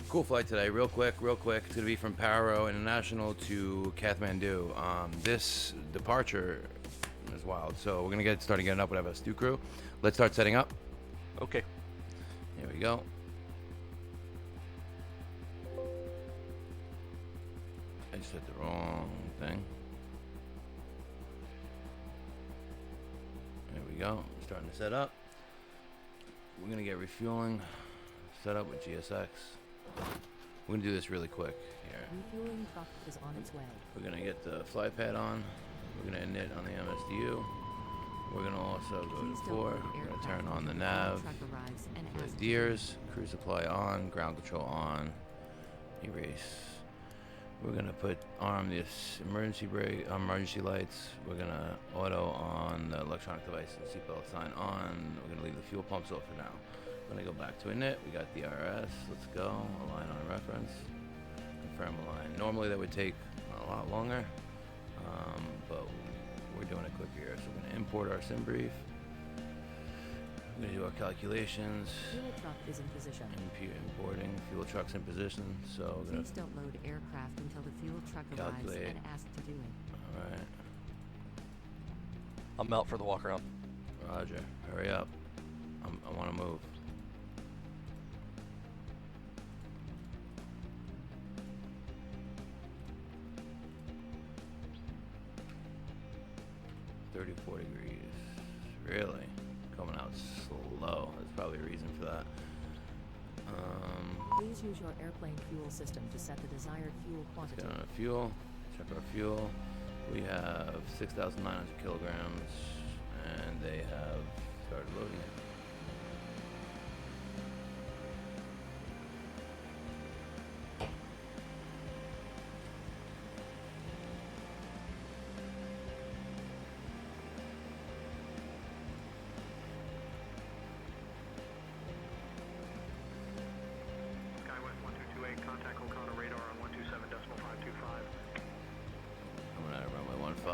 Cool flight today, real quick. It's gonna be from Paro International to Kathmandu. This departure is wild, so we're gonna get started getting up with our stew crew. Let's start setting up. Okay. Here we go. I just hit the wrong thing. There we go. Starting to set up. We're gonna get refueling. Set up with GSX. We're gonna do this really quick here. Refueling truck is on its way. We're gonna get the fly pad on. We're gonna init on the MSDU. We're gonna also go to 4. We're gonna turn on the nav. The deers. Crew supply on. Ground control on. Erase. We're gonna arm this emergency brake, emergency lights. We're gonna auto on the electronic device and seatbelt sign on. We're gonna leave the fuel pumps off for now. We're gonna go back to init. We got the RS. Let's go. Align on reference. Confirm align. Normally that would take a lot longer, but we're doing it quick here. So we're gonna import our sim brief. We're gonna do our calculations. Fuel truck is in position. Importing fuel trucks in position. So we're Please don't load aircraft until the fuel truck arrives and asked to do it. All right. I'm out for the walk around. Roger. Hurry up. I want to move. $34 degrees. Really? Coming out slow. There's probably a reason for that. Please use your airplane fuel system to set the desired fuel quantity. Let's get on a fuel. Check our fuel. We have 6,900 kilograms, and they have started loading it. Coming out of runway 15.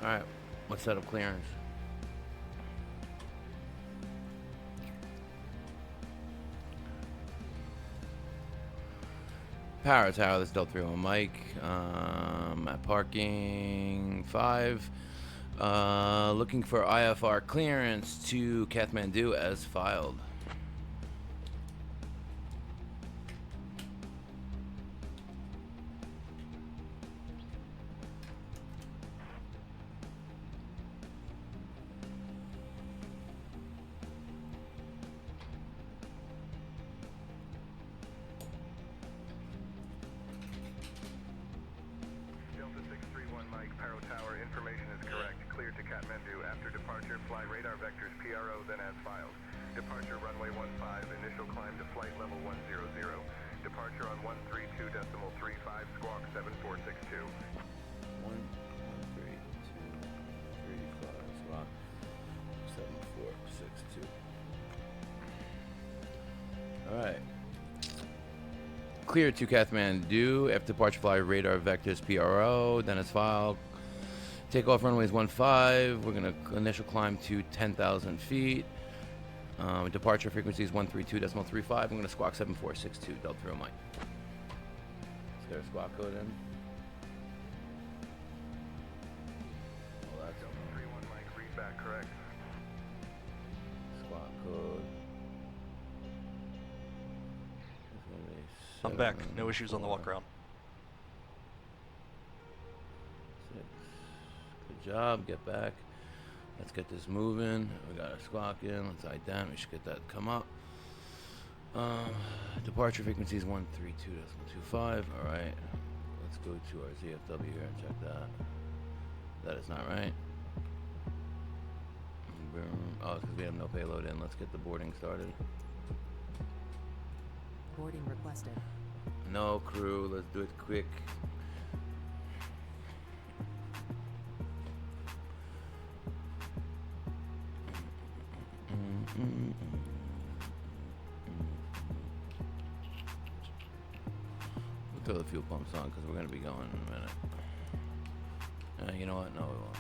All right, let's set up clearance. Power tower, this is Delta 31 Mike. At parking 5. Looking for IFR clearance to Kathmandu as filed. Kathmandu. After departure, fly radar vectors PRO, then as filed. Departure runway 15, initial climb to flight level 100. Departure on 132.35, squawk 7462. 132.35, squawk 7462. Alright. Clear to Kathmandu. After departure, fly radar vectors PRO, then as filed. Takeoff runways 15. We're going to initial climb to 10,000 feet. Departure frequency is 132.35. I'm going to squawk 7462. Delta 31 Mike. Let's get our squawk code in. Well, that's Delta 31 Mike, read back correct. Squawk code. I'm back. No issues on the walk around. Good job. Get back. Let's get this moving. We got our squawk in. Let's ident. We should get that to come up. Departure frequency is 132.25. All right. Let's go to our ZFW here and check that. That is not right. Oh, it's because we have no payload in. Let's get the boarding started. Boarding requested. No crew. Let's do it quick. We'll throw the fuel pumps on because we're going to be going in a minute. You know what? No, we won't.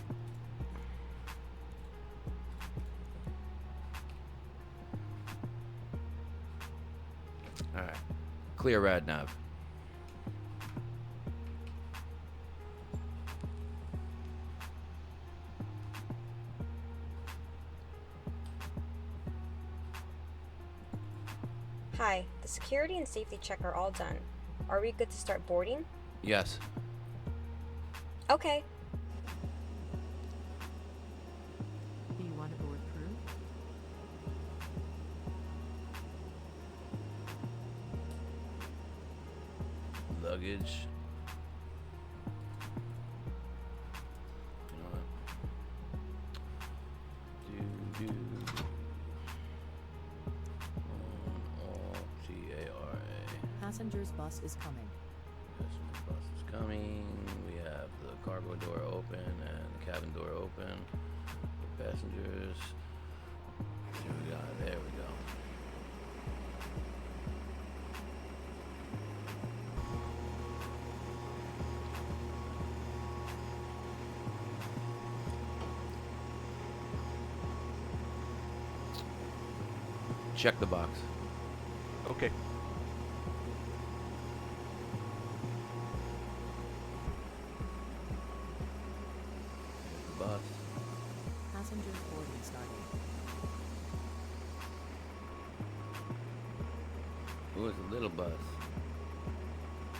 Clear rad nav. Hi, the security and safety check are all done. Are we good to start boarding? Yes. Okay. Do you want to board crew? Luggage. You know what? Do. All TARA. Passengers bus is coming. Passenger bus is coming. We have the cargo door open and the cabin door open for passengers. Here we go. There we go. Check the box. Okay. The bus. Passengers boarding starting. Ooh, it's a little bus.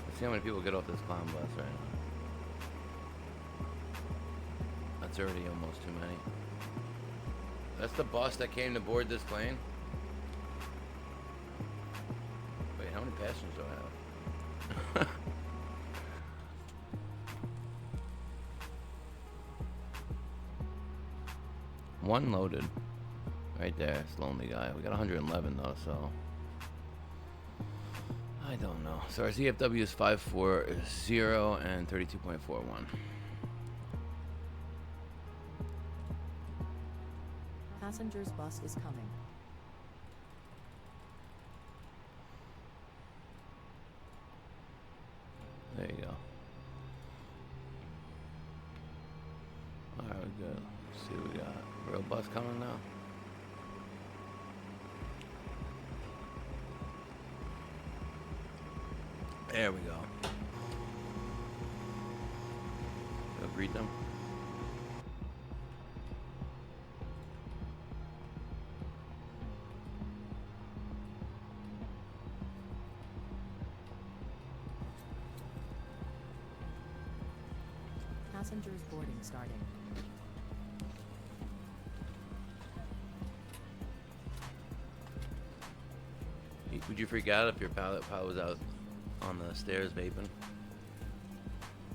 Let's see how many people get off this clown bus right now. That's already almost too many. That's the bus that came to board this plane? Wait, how many passengers do I have? One loaded. Right there, it's lonely guy. We got 111 though, so I don't know. So our CFW is 540 and 32.41. Passengers bus is coming. There you go. Alright, we're good. Let's see what we got. Real bus coming now. There we go. Go greet them. Passengers boarding starting. Would you freak out if your pilot was out on the stairs vaping?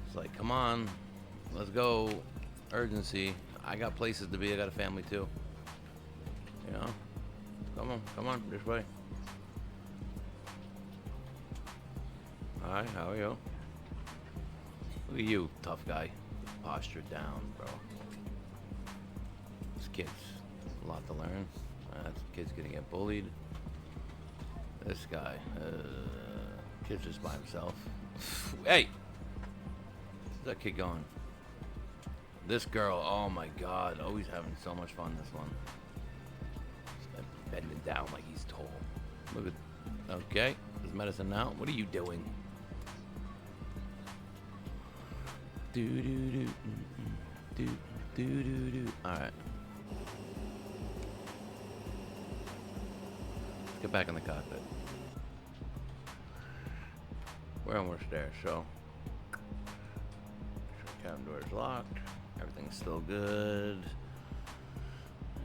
It's like, come on, let's go. Urgency. I got places to be. I got a family too. You know? Come on, this way. Hi, how are you? Look at you, tough guy. Posture down, bro. This kid's a lot to learn. This kid's gonna get bullied. This guy, kid's just by himself. Hey! Where's that kid going? This girl, oh my god, always having so much fun, this one. Just bending down like he's tall. Look at, okay, there's medicine now. What are you doing? Do do do do do do do. Alright. Let's get back in the cockpit. We're almost there, so make sure the cabin door is locked. Everything's still good.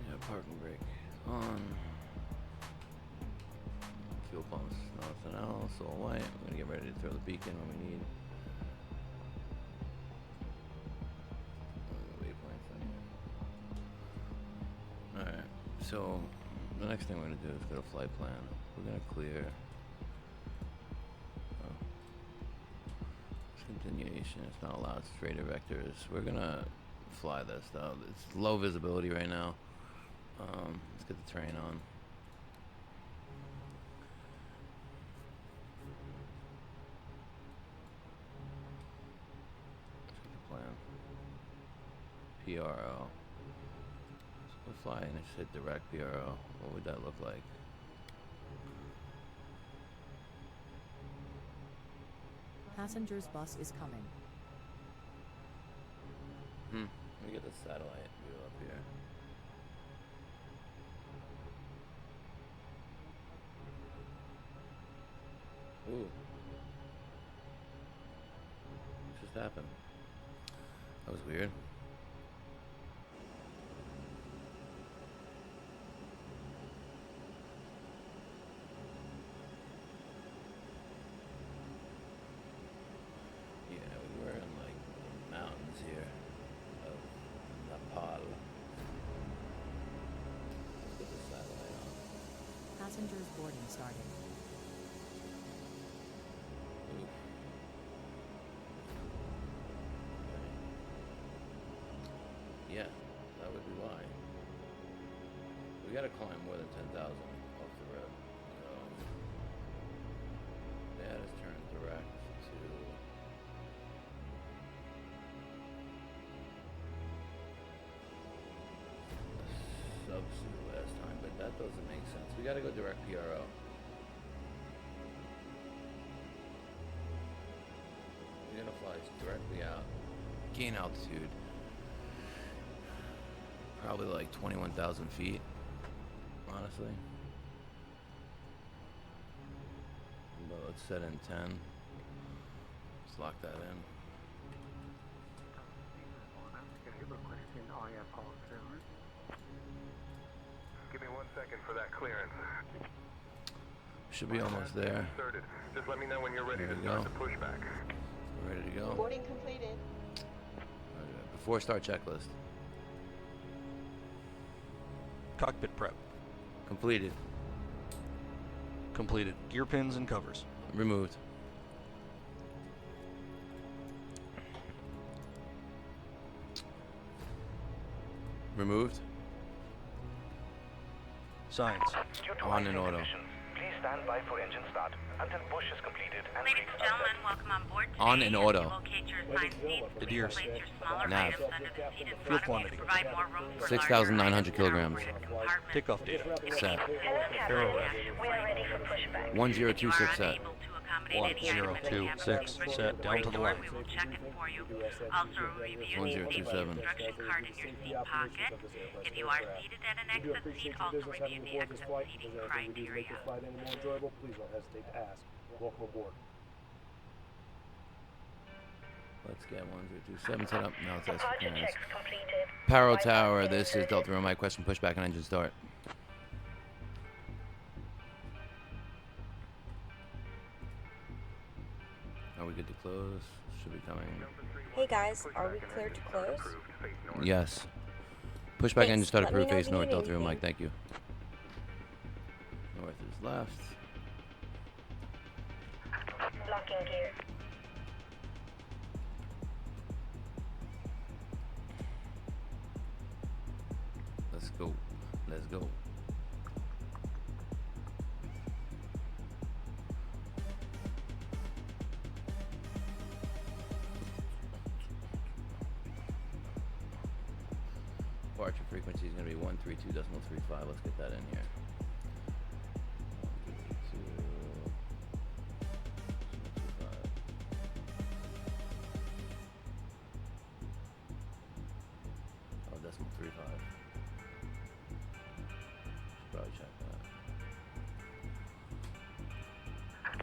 Yeah, parking brake on. Fuel pumps, nothing else. All white. We're gonna get ready to throw the beacon when we need. Alright, so the next thing we're gonna do is go to flight plan. We're gonna clear. Continuation, it's not allowed straighter vectors. We're gonna fly this though. It's low visibility right now. Let's get the terrain on. Let's get the plan. PRO. So we're flying, just hit direct PRO. What would that look like? Passengers bus is coming. Let me get the satellite view up here. Ooh. What just happened? That was weird. Yeah, we were in like the mountains here of Nepal. Let's get the satellite on. Passengers boarding started. Oof. Yeah, that would be why. We gotta climb more than 10,000 off the road. So, that is turned direct to subsuit last time, but that doesn't make sense. We gotta go direct PRO. We're gonna fly directly out, gain altitude. Probably like 21,000 feet, honestly. But let's set in 10. Let's lock that in. Give me 1 second for that clearance. Should be almost there. Inserted. Just let me know when you're ready There to we start go. the pushback. We're ready to go. Boarding completed. Okay, before start checklist. Cockpit prep. Completed. Completed. Gear pins and covers. Removed. Removed. Signs. On in auto. Please stand by for engine start until push is completed and Ladies and gentlemen, welcome on board. On today. in As auto. you locate your assigned seats, The please deers. place your smaller Nav. items under the seat in Fuel front of you quantity. to provide more room for 6,900 larger items in our kilograms. overhead compartments. Takeoff data. Set. Barrel rack. we are ready for pushback. 1026 set. Unable to accommodate any item in the cabin, 1026 please set bring down it to the door. line. We will check it for you. Also, review the safety 1027. instruction card in your seat pocket. If you are seated at an exit seat, also review the exit seating criteria. Flight any more enjoyable, please don't hesitate to ask. Welcome aboard. Let's get 1027 set up. Now it's Departure clearance. checks completed. Paro Wi-Fi Tower, is this is inserted. Delta Romeo, question pushback and engine start. Are we good to close? Should be coming. Hey guys, are we clear to close? Yes. Pushback Thanks. engine start Let me approved, know if face you north, need Delta Romeo, anything. Mike, thank you. North is left. Locking gear. Let's go. Let's go. Departure frequency is going to be 132.35. Let's get that in here. 132.35. Oh, decimal 35. Should probably check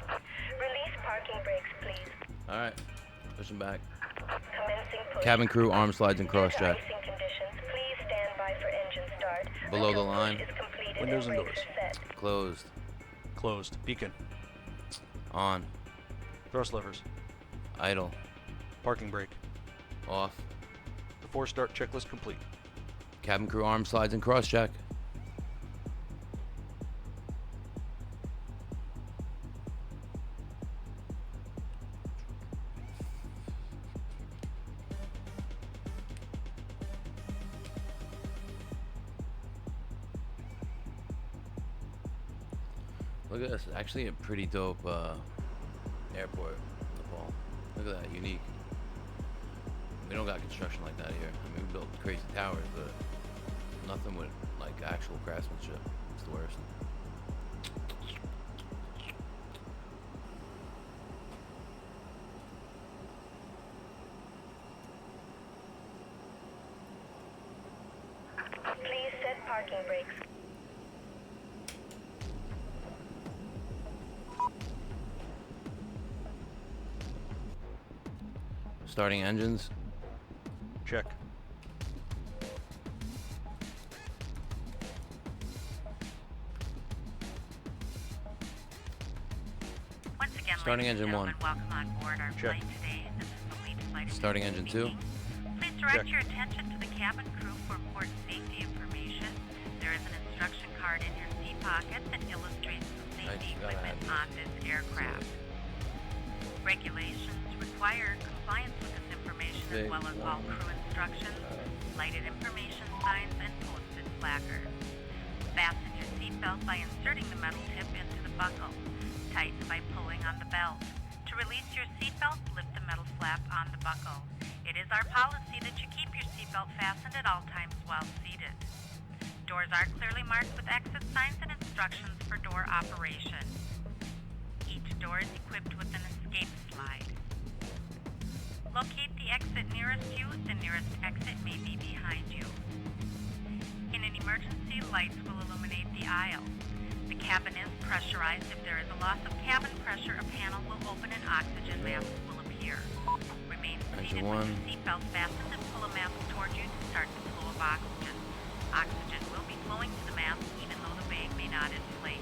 that. Release parking brakes, please. All right, pushing back. Commencing push. Cabin crew, arm slides and cross check. Icing conditions. Please stand by for engine start. Below until the line. push is completed Windows and brakes doors. are set. Closed. Closed. Beacon. On. Thrust levers. Idle. Parking brake. Off. Before start checklist complete. Cabin crew, arm slides and cross check. Look at this. Actually, a pretty dope airport, Nepal. Look at that, unique. We don't got construction like that here. I mean, we built crazy towers, but nothing with like actual craftsmanship. It's the worst. parking brakes. Starting engines. Check. Once again, Starting ladies and engine 1. gentlemen, welcome on board our Check. flight today. This is the lead flight Starting attendant engine 2. speaking. Please direct Check. your attention to the cabin crew for port safety information. There is an instruction card in your seat pocket that illustrates the safety gotta equipment have on this aircraft. Regulations require compliance with this information as Big well as all one. crew instructions, lighted information signs, and posted placards. Fasten your seatbelt by inserting the metal tip into the buckle. Tighten by pulling on the belt. To release your seatbelt, lift the metal flap on the buckle. It is our policy that you keep your seatbelt fastened at all times while seated. Doors are clearly marked with exit signs and instructions for door operation. Each door is equipped with an escape slide. Locate the exit nearest you. The nearest exit may be behind you. In an emergency, lights will illuminate the aisle. The cabin is pressurized. If there is a loss of cabin pressure, a panel will open and oxygen masks will appear. Remain seated with your seatbelt fastened and pull a mask toward you to start the flow of oxygen. Oxygen will be flowing to the mask even though the bag may not inflate.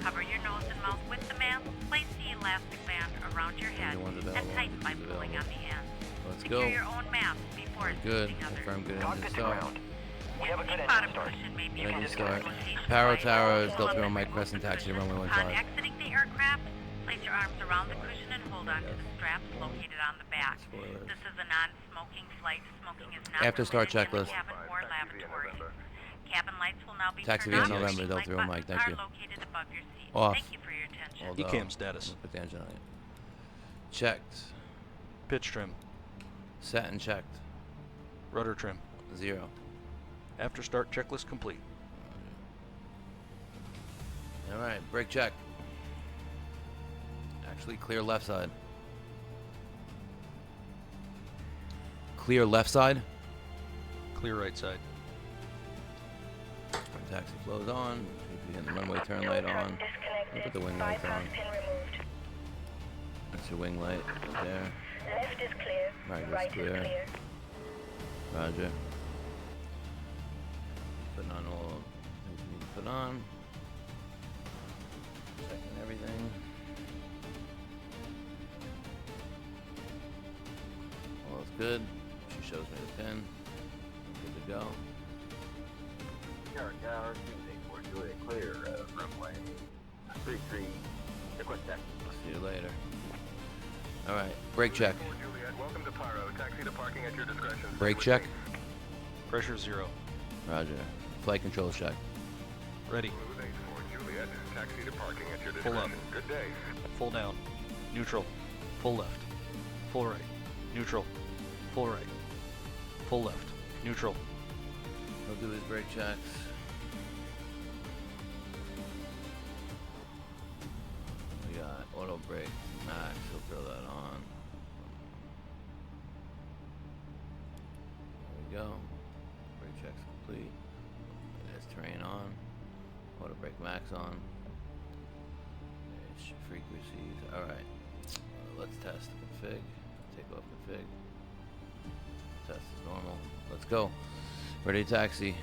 Cover your nose and mouth with the mask. Place the elastic band around your head and tighten by pulling on the end. Let's Secure go. your own mask before Good. assisting others. Confirm good engine Cockpit to start. ground. We have a good Seat engine bottom start. position may be Engine removed start. rotation Power by tower is pull Delta up Zero and Mike remove Crescent the taxi to cushion. runway Upon 15. exiting the aircraft, place your arms around the cushion and hold on to the straps located on the back. Spoilers. This is a non-smoking flight. Smoking is not After start permitted in the checklist. cabin or lavatory. Cabin lights will now be Taxi turned via on. November, Seat Delta light Zero Mike, buttons thank are you. located above your seat. Off. Thank you for your attention. Although, ECAM status. Put the engine on it. Checked. Pitch trim. Set and checked. Rudder trim. 0. After start checklist complete. Alright, brake check. Actually, clear left side. Clear left side. Clear right side. Taxi flows on. Begin the runway turn light on. Put the wing lights on. That's your wing light right there. Left is clear. Right is clear. Roger. Putting on all things we need to put on. Checking everything. All is good. She shows me the pin. Good to go. Clear, runway 33. Request that. See you later. Alright, brake check. Juliet, welcome to Pyro. Taxi to parking at your discretion. Brake check. Pressure 0. Roger. Flight control check. Ready. Smooth 84 Juliet. Taxi to parking at your Full discretion. up. Good day. Full down. Neutral. Full left. Full right. Neutral. Full right. Full left. Neutral. We'll do these brake checks. We got auto brake max. We'll throw that on. There we go. Brake checks complete. There's terrain on. Auto brake max on. There's frequencies. Alright. Let's test config. Take off config. Test is normal. Let's go. Ready to taxi.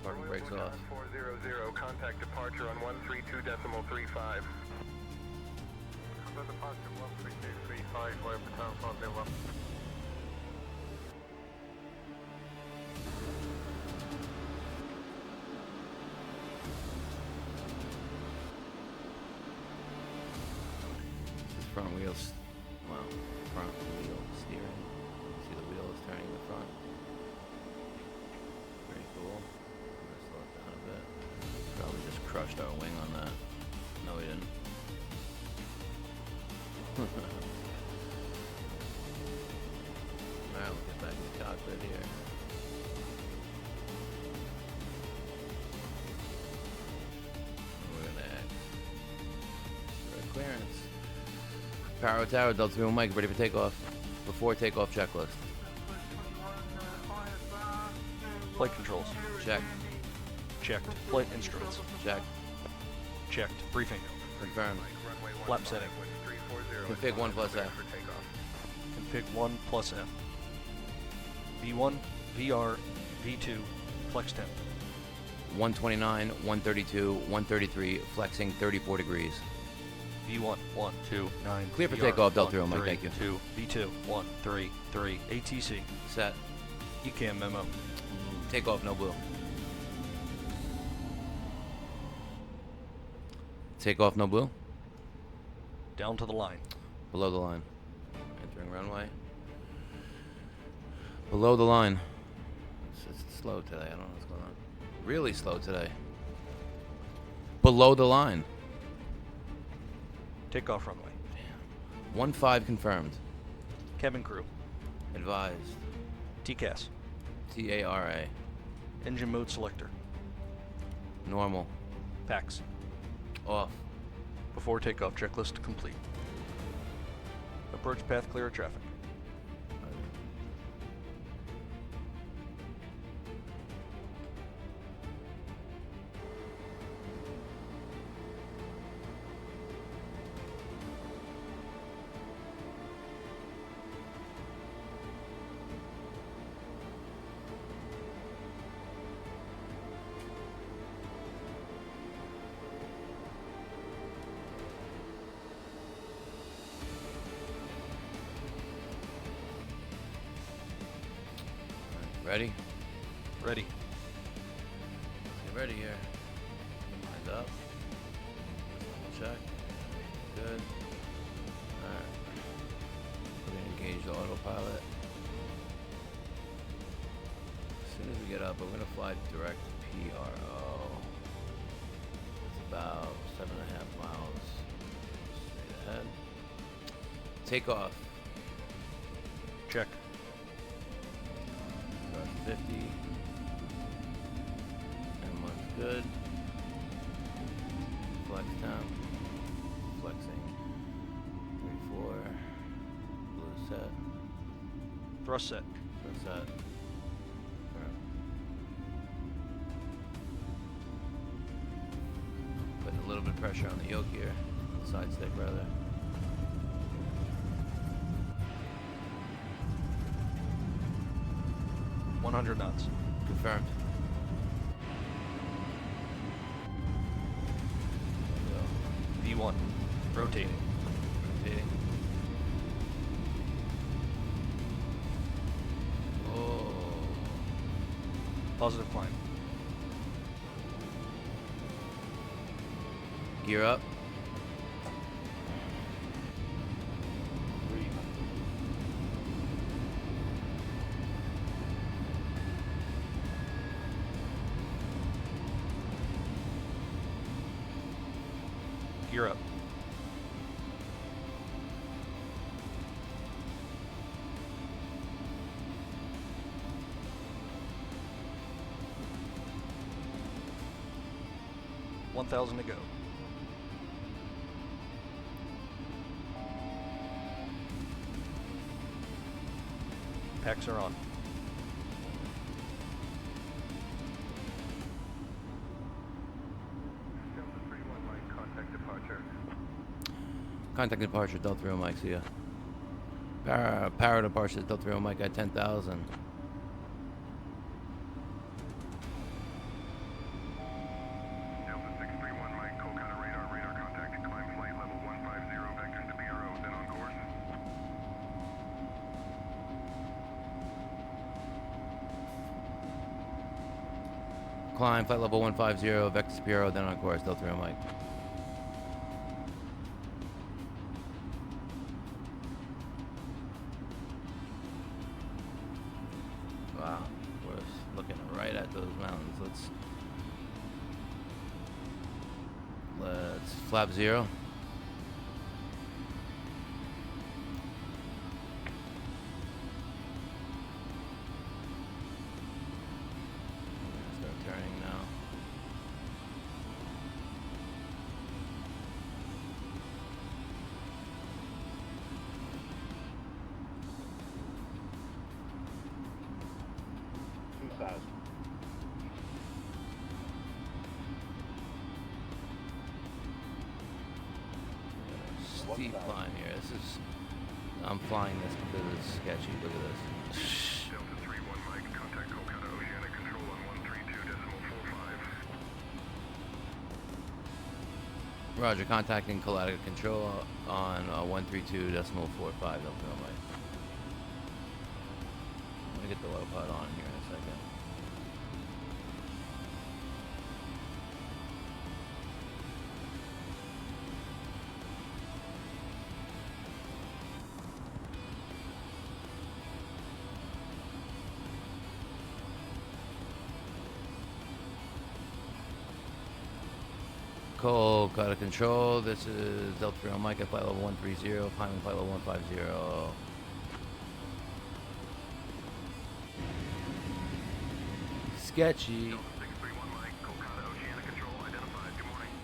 Parking Runway brakes Busan off. 400. Contact departure on 132.35. Departure 132.35 via Baton Rouge. This is front wheels. Well, front wheel steering. See the wheel is turning in the front. Pretty cool. I'm gonna slow it down a bit. Probably just crushed our wing on that. No, we didn't. Alright, we'll get back in the cockpit here. We're gonna for clearance. Power tower, Delta Zero Mike, ready for takeoff. Before takeoff checklist. Flight controls. Check. Checked. Flight instruments. Check. Checked. Briefing. Confirmed. Flap setting. Config 1 plus F. Config 1 plus F. V1, VR, V2, flex temp. 129, 132, 133, flexing 34 degrees. V1, 1, 2, 9. Clear for VR, takeoff, Delta 1, Mike, 3, thank you. 2, V2, 1, 3, 3, ATC. Set. ECAM memo. Takeoff, no blue. Takeoff, no blue. Down to the line. Below the line. Entering runway. Below the line. It's slow today. I don't know what's going on. Really slow today. Below the line. Takeoff runway. 1-5 confirmed. Cabin crew. Advised. TCAS. TARA. Engine mode selector. Normal. PAX. Off. Before takeoff checklist complete. Approach path clear of traffic. Ready? Ready. Get ready here. Lined up. Check. Good. Alright. We're going to engage the autopilot. As soon as we get up, we're going to fly direct to PRO. It's about 7.5 miles straight ahead. Takeoff. Check. 50. And looks good. Flex temp. Flexing. 3-4. Blue set. Thrust set. Thrust set. Alright. Putting a little bit of pressure on the yoke here. Side stick rather. 100 knots. Confirmed. V1. Rotating. Rotating. Oh. Positive climb. Gear up. Gear up. $1,000 to go. Packs are on. Contact departure, Delta 3 Mike, see ya. Power departure, Delta 3 Mike at 10,000. Delta 631 Mike, Kolkata radar contact. Climb flight level 150, vectors to PRO, then on course. Climb, flight level 150, vector to PRO, then on course, Delta 3 Mike. Wow, we're looking right at those mountains. Let's flap 0. Start turning now. steep climb here. This is, I'm flying this because it's sketchy. Look at this. Delta 3-1 Mike, contact Kolkata Oceanic Control on 132.45. Roger, contacting Kolkata Control on 132.45. Delta Mike. I'm gonna get the low pod on here in a second. Kolkata Control, this is Delta 3 on Mike at flight level 130, climbing flight level 150. Sketchy. Delta 631 Mike, Kolkata Oceanic Control identified. Good morning.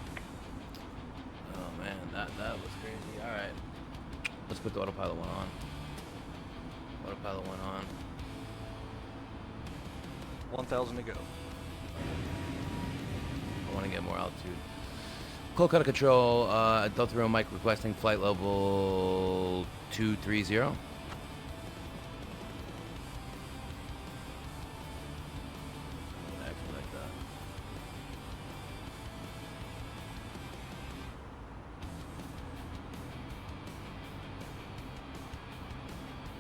Oh man, that was crazy. Alright. Let's put the autopilot one on. Autopilot one on. 1,000 to go. I want to get more altitude. Kolkata Control, Delta 3 on Mike requesting flight level 230. Like that.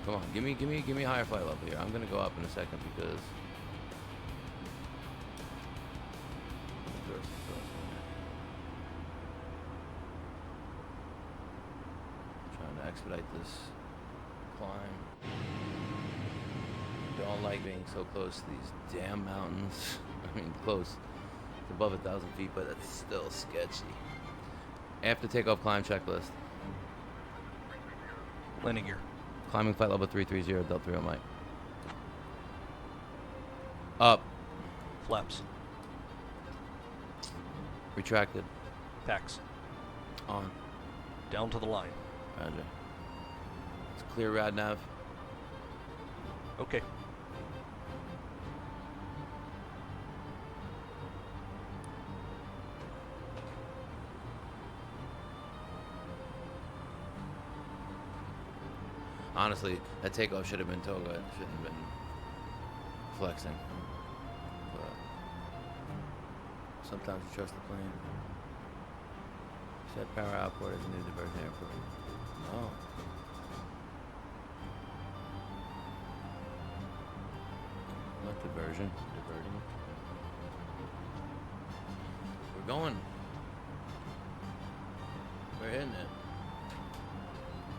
Come on, give me a higher flight level here. I'm gonna go up in a second because trying to expedite this climb. Don't like being so close to these damn mountains. I mean, close. It's above 1,000 feet, but it's still sketchy. After takeoff climb checklist. Landing gear. Climbing flight level 330, Delta 3 on Mike. Up. Flaps. Retracted. Packs. On. Down to the line. Roger. It's clear rad nav. Okay. Honestly, that takeoff should have been toga. It shouldn't have been flexing. But sometimes you trust the plane. Set power output as a new diversion airport. Oh. Not diversion. Diverting. We're going. We're hitting it.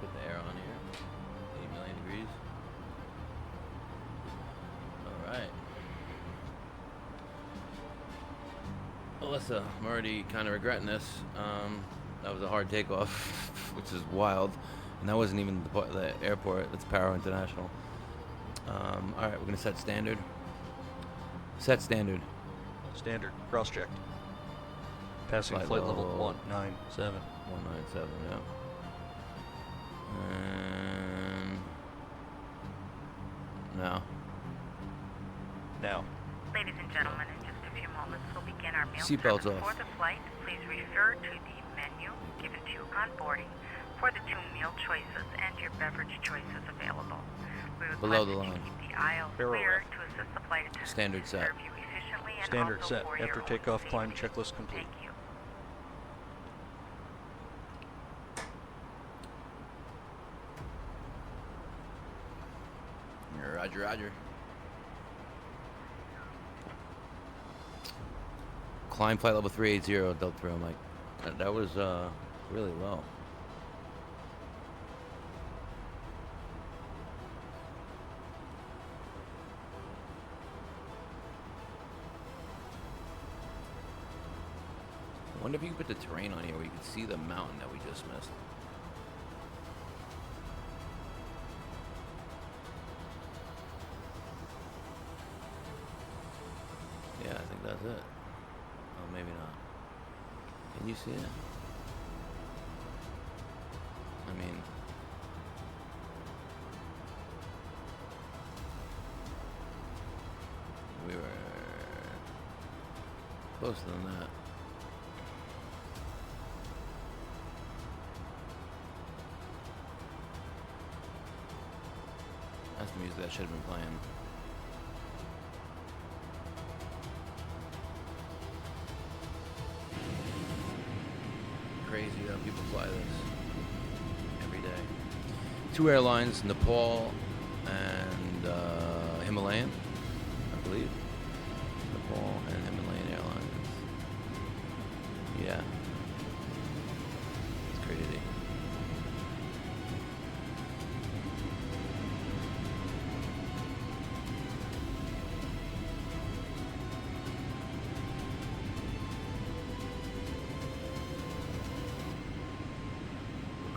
Put the air on here. 8 million degrees. Alright. Alyssa, I'm already kind of regretting this. That was a hard takeoff, which is wild. And that wasn't even the airport. That's Paro International. Alright, we're going to set standard. Set standard. Standard. Cross-checked. Passing flight level 197. 197, yeah. And now. Now. Ladies and gentlemen, in just a few moments, we'll begin our meal Seatbelts service off. for the flight. Please refer to the menu given to you on boarding for the 2 meal choices and your beverage choices available. We would Below like the you line. to keep the aisle Barrel clear rack. to assist the flight attendants Standard to set. serve you efficiently and Standard also set. for your After own takeoff, safety. climb checklist complete. Thank you. Roger, roger. Climb flight level 380, Delta 3 on Mike. That was really low. I wonder if you could put the terrain on here where you could see the mountain that we just missed. Yeah, I think that's it. Oh, maybe not. Can you see it? I mean... we were... closer than that. That's music that should have been playing. Crazy how people fly this every day. 2 airlines, Nepal and Himalayan, I believe. Nepal and Himalayan Airlines. Yeah. It's crazy.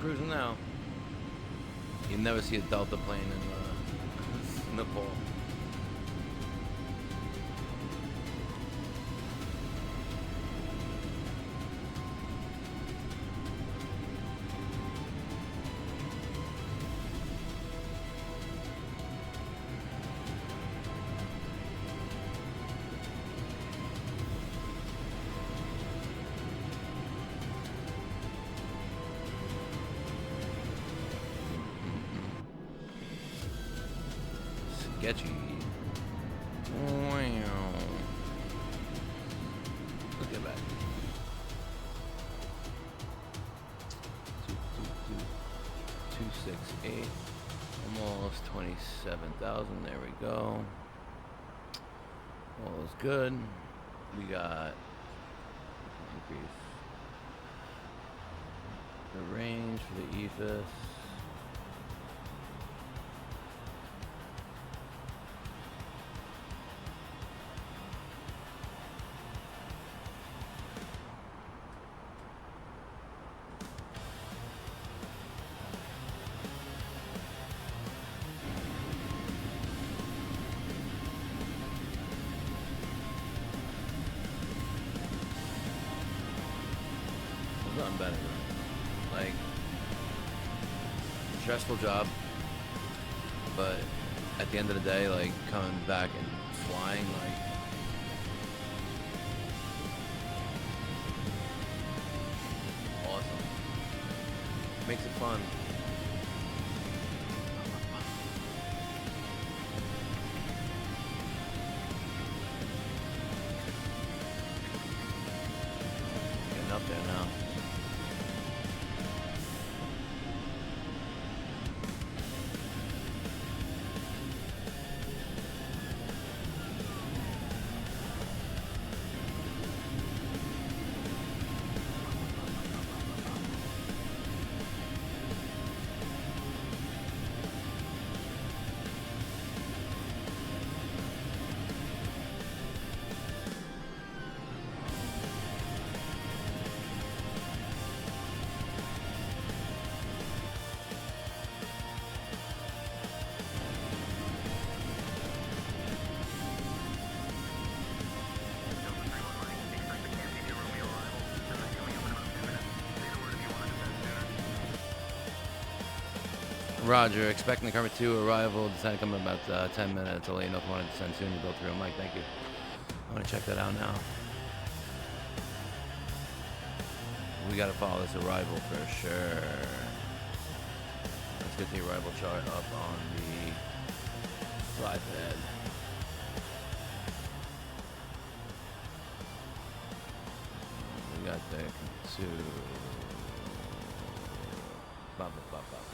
Cruising now. You never see a Delta plane in Nepal. Sketchy. Wow. Look at that. 268. Almost 27,000. There we go. All is good. We got increase the range for the EFIS. Nothing better. Like, stressful job, but at the end of the day, like, coming back and flying, like, awesome. Makes it fun. Getting up there now. Roger, expecting the Karma 2 arrival. Decided to come in about 10 minutes. I'll let you know if you want to descend soon. You built through. Mike, thank you. I want to check that out now. We got to follow this arrival for sure. Let's get the arrival chart up on the fly pad. We got the 2. Bop, bop, bop, bop.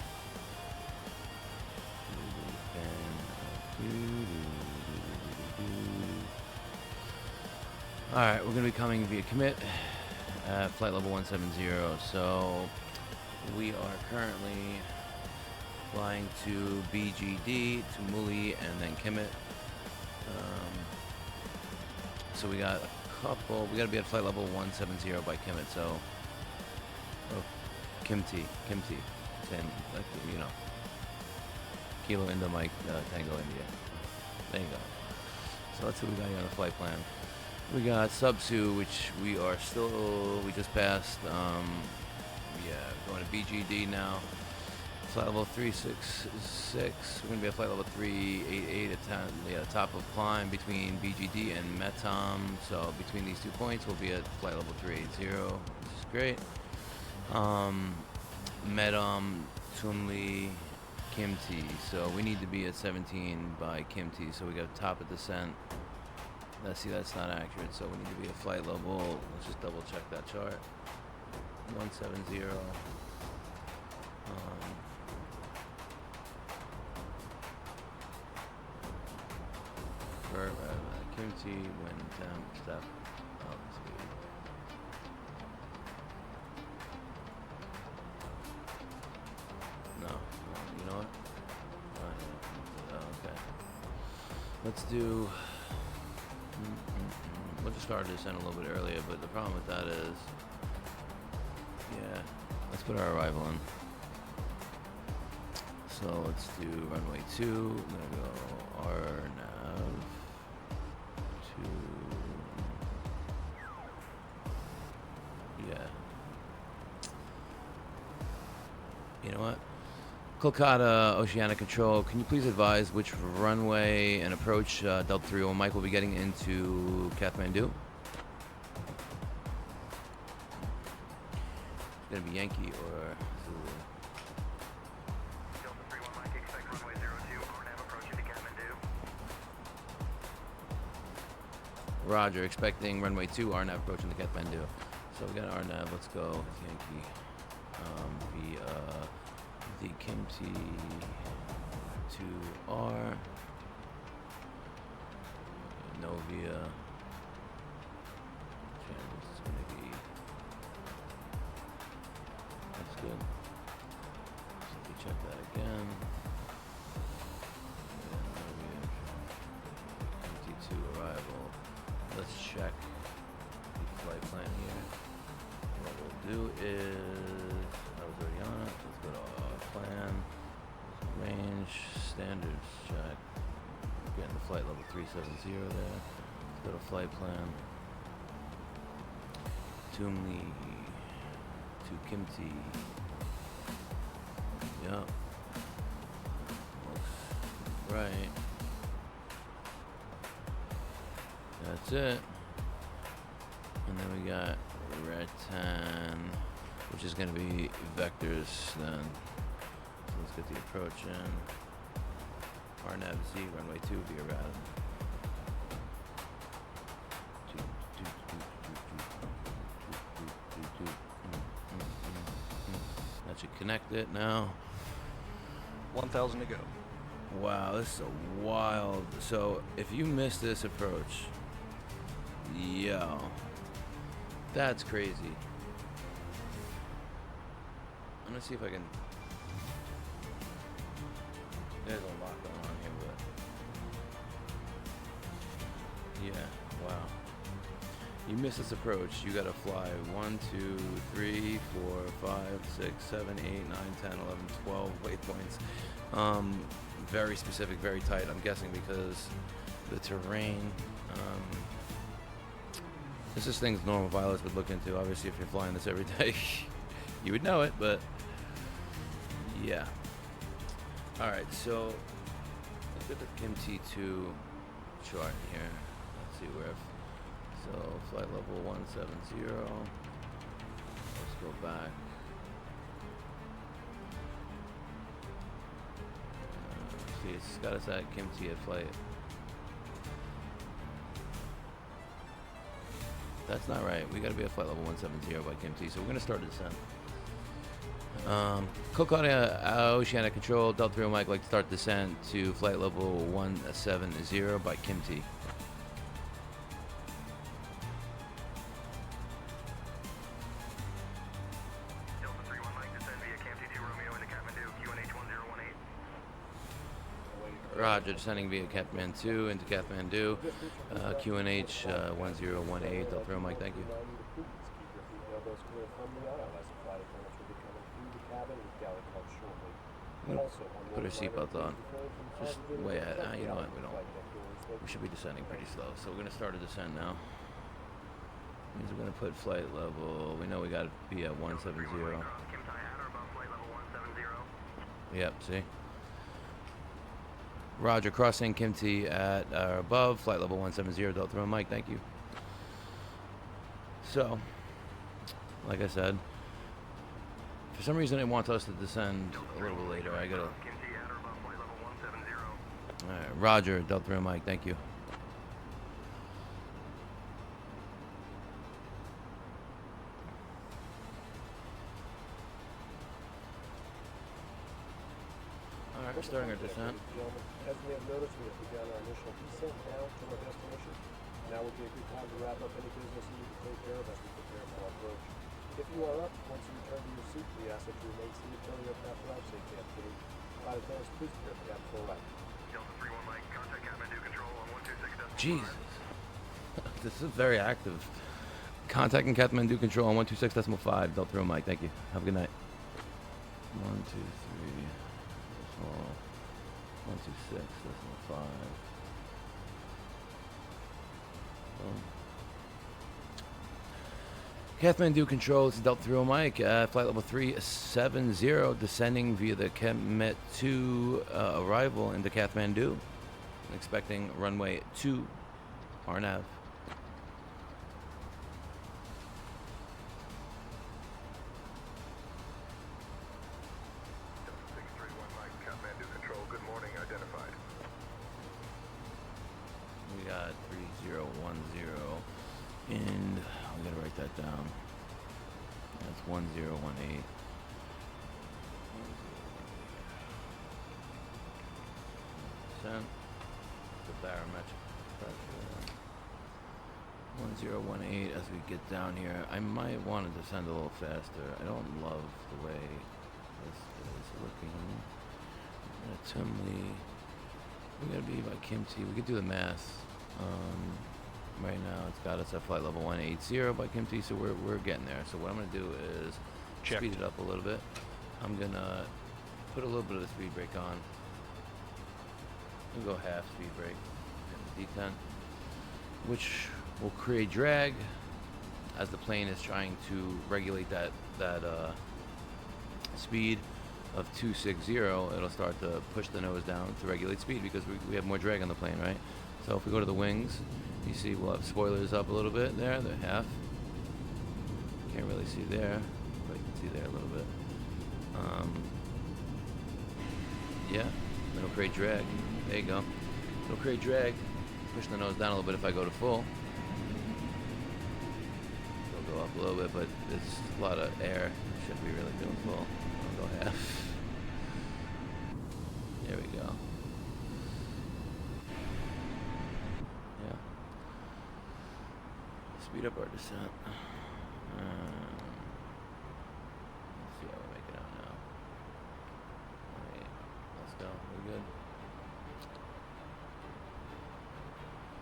Alright, we're going to be coming via commit at flight level 170. So we are currently flying to BGD, to Muli, and then commit. So we got a couple. We got to be at flight level 170 by commit. So, Kimti, saying, like, you know, Kilo India Mike Tango India. There you go. So let's see what we got here on the flight plan. We got Subsu, which we are still, we just passed. Yeah, going to BGD now. Flight level 366. We're going to be at flight level 388 at the top of climb between BGD and Metom. So between these 2 points, we'll be at flight level 380, which is great. Metom, Tumli, Kimti. So we need to be at 17 by Kimti. So we got top of descent. Let's see, that's not accurate. So we need to be at flight level. Let's just double check that chart. 170. For Kimti, wind temp, step up speed. No, you know what? Okay. Let's do. We'll just start this in a little bit earlier, but the problem with that is, yeah, let's put our arrival in. So let's do runway 2. I'm gonna go RNAV to, yeah. You know what? Kolkata Oceanic Control, can you please advise which runway and approach Delta 301 Mike will be getting into Kathmandu? It's going to be Yankee or Zulu. Delta 31 Mike, expect runway 02, RNAV approach into Kathmandu. Roger, expecting runway 2, RNAV approach into Kathmandu. So we got RNAV, let's go. Yankee. The Kimti to R. Novia. Channels is going to be. That's good. So we check that again. Novia. Kimti to arrival. Let's check the flight plan here. What we'll do is, I was already on it. Let's go to plan, range, standards check. Getting the flight level 370 there. Let's go to flight plan. Tumli to Kimti. Yep. Looks right. That's it. And then we got Retan, which is going to be vectors then. So let's get the approach in. RNAV Z, runway 2 via rad. That should connect it now. 1,000 to go. Wow, this is a wild. So if you miss this approach, yo, that's crazy. I'm gonna see if I can. There's a lot going on here, but yeah, wow. You miss this approach, you gotta fly 1, 2, 3, 4, 5, 6, 7, 8, 9, 10, 11, 12 waypoints. Very specific, very tight. I'm guessing because the terrain. This is things normal pilots would look into. Obviously, if you're flying this every day, you would know it, but yeah. All right, so let's get the Kimti2 chart here. Let's see where. So flight level 170. Let's go back. See, it's got us at Kimti at flight. That's not right. We got to be at flight level 170 by Kimti. So we're going to start a descent. Kolkata Oceanic Control, Delta 3 Mike, like to start descent to flight level 170 by Kimti. Delta 31 Mike, descend via Kimti 2 Romeo into Kathmandu, QNH 1018. Roger, descending via Kathmandu into Kathmandu, QNH 1018, Delta 3 Mike, thank you. Put our seatbelt on. Just way at, you know what, we should be descending pretty slow. So we're going to start a descent now. Means we're going to put flight level, we know we got to be at 170. Yep, see? Roger, crossing Kimti at or above, flight level 170, Delta 3 Mike, thank you. So, like I said, for some reason it wants us to descend a little bit later. I gotta Alright, Roger, Delta 3 Mike, thank you. Alright, we're starting our descent. Gentlemen, as we have noticed, we have begun our initial descent down to our destination. Now would be a good time to wrap up any business you need to take care of as we prepare for our approach. If you are up, once you return to your seat, we ask that you remain seated until your aircraft arrives safely at the gate. Flight attendants, please prepare the cabin for right. Delta 3-1 Mike, contact Kathmandu Control on 126.5. Jesus. This is very active. Contacting Kathmandu Control on 126.5. Delta 3 Mike, thank you. Have a good night. 1, 2, 3. Small. 126.5. Kathmandu Control, this is Delta 3 Mike, flight level 370, descending via the Kathmandu arrival into Kathmandu. Expecting runway 2, RNAV. Delta 631 Mike, Kathmandu Control, good morning, identified. We got 3010, and we gotta write that down. That's 1018. Descent. The barometric pressure. 1018 as we get down here. I might want to descend a little faster. I don't love the way this is looking. Timley. We gotta be by Kimchi. We could do the math. Right now it's got us at flight level 180 by Kimchi, so we're getting there. So what I'm gonna do is speed it up a little bit. I'm gonna put a little bit of the speed brake on. We'll go half speed brake and the D10, which will create drag as the plane is trying to regulate that speed of 260. It'll start to push the nose down to regulate speed because we have more drag on the plane, right? So if we go to the wings, you see we'll have spoilers up a little bit there. They're half. Can't really see there, but you can see there a little bit. Yeah, it'll create drag. There you go. It'll create drag. Push the nose down a little bit if I go to full. It'll go up a little bit, but there's a lot of air. Shouldn't be really doing full. I'll go half. There we go. Yeah. Speed up our descent. Let's see how we make it out now. Alright, let's go. We're good.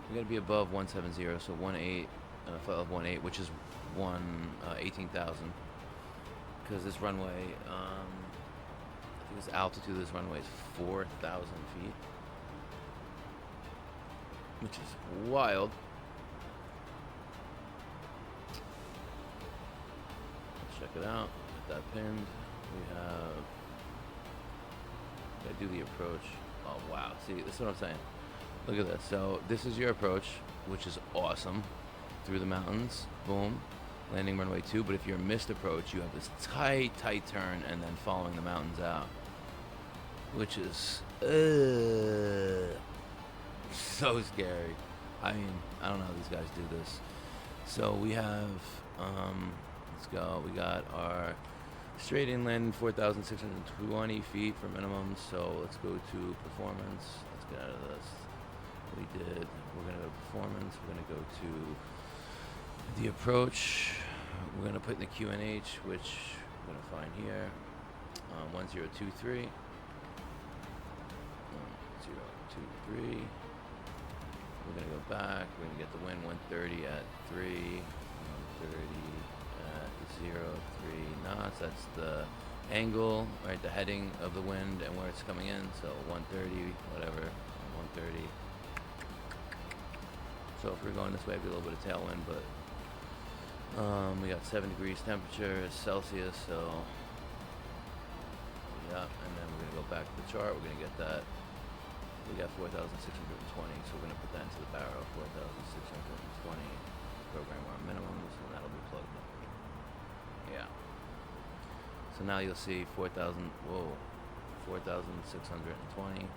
We gotta be above 170, so 18, flight level 18, which is 18,000. Because this runway, I think this altitude of this runway is 4,000 feet, which is wild. Let's check it out. Get that pinned. We have. Gotta do the approach. Oh wow! See, this is what I'm saying. Look at this. So this is your approach, which is awesome, through the mountains. Boom. Landing runway 2, but if you're a missed approach, you have this tight turn and then following the mountains out, which is so scary. I mean, I don't know how these guys do this. So we have, let's go. We got our straight inland 4,620 feet for minimum. So let's go to performance. Let's get out of this. We're gonna go to performance. We're gonna go to the approach. We're going to put in the QNH, which we're going to find here. 1023. 1023. We're going to go back. We're going to get the wind 130 at 3. 130 at 0, 3 knots. That's the angle, right? The heading of the wind and where it's coming in. So 130, whatever. 130. So if we're going this way, it'd be a little bit of tailwind, but we got 7 degrees temperature, Celsius, so yeah, and then we're gonna go back to the chart. We're gonna get that. We got 4,620, so we're gonna put that into the barrel. 4,620. Program our minimums, and that'll be plugged in. Yeah. So now you'll see 4,000. Whoa, 4,620.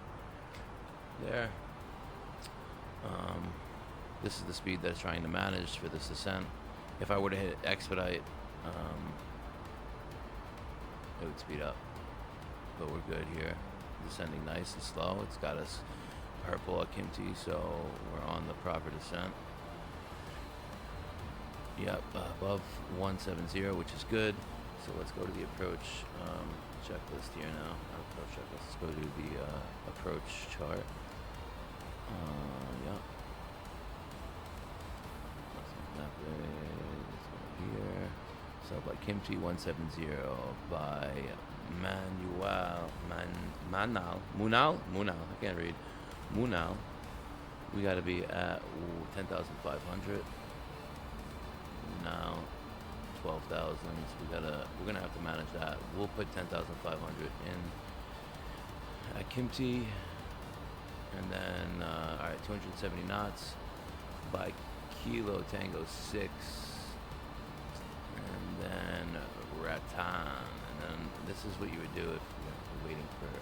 there. This is the speed that it's trying to manage for this descent. If I were to hit expedite, it would speed up. But we're good here. Descending nice and slow. It's got us purple at Kimti, so we're on the proper descent. Yep, above 170, which is good. So let's go to the approach checklist here now. Not approach checklist. Let's go to the approach chart. Yep. Here. So by Kimchi 170 by Munal, I can't read. Munal. We got to be at 10,500. Now 12,000. So we're gonna have to manage that. We'll put 10,500 in at Kimchi, and then all right, 270 knots by Kilo Tango 6, and then Ratan, and then this is what you would do if you're waiting for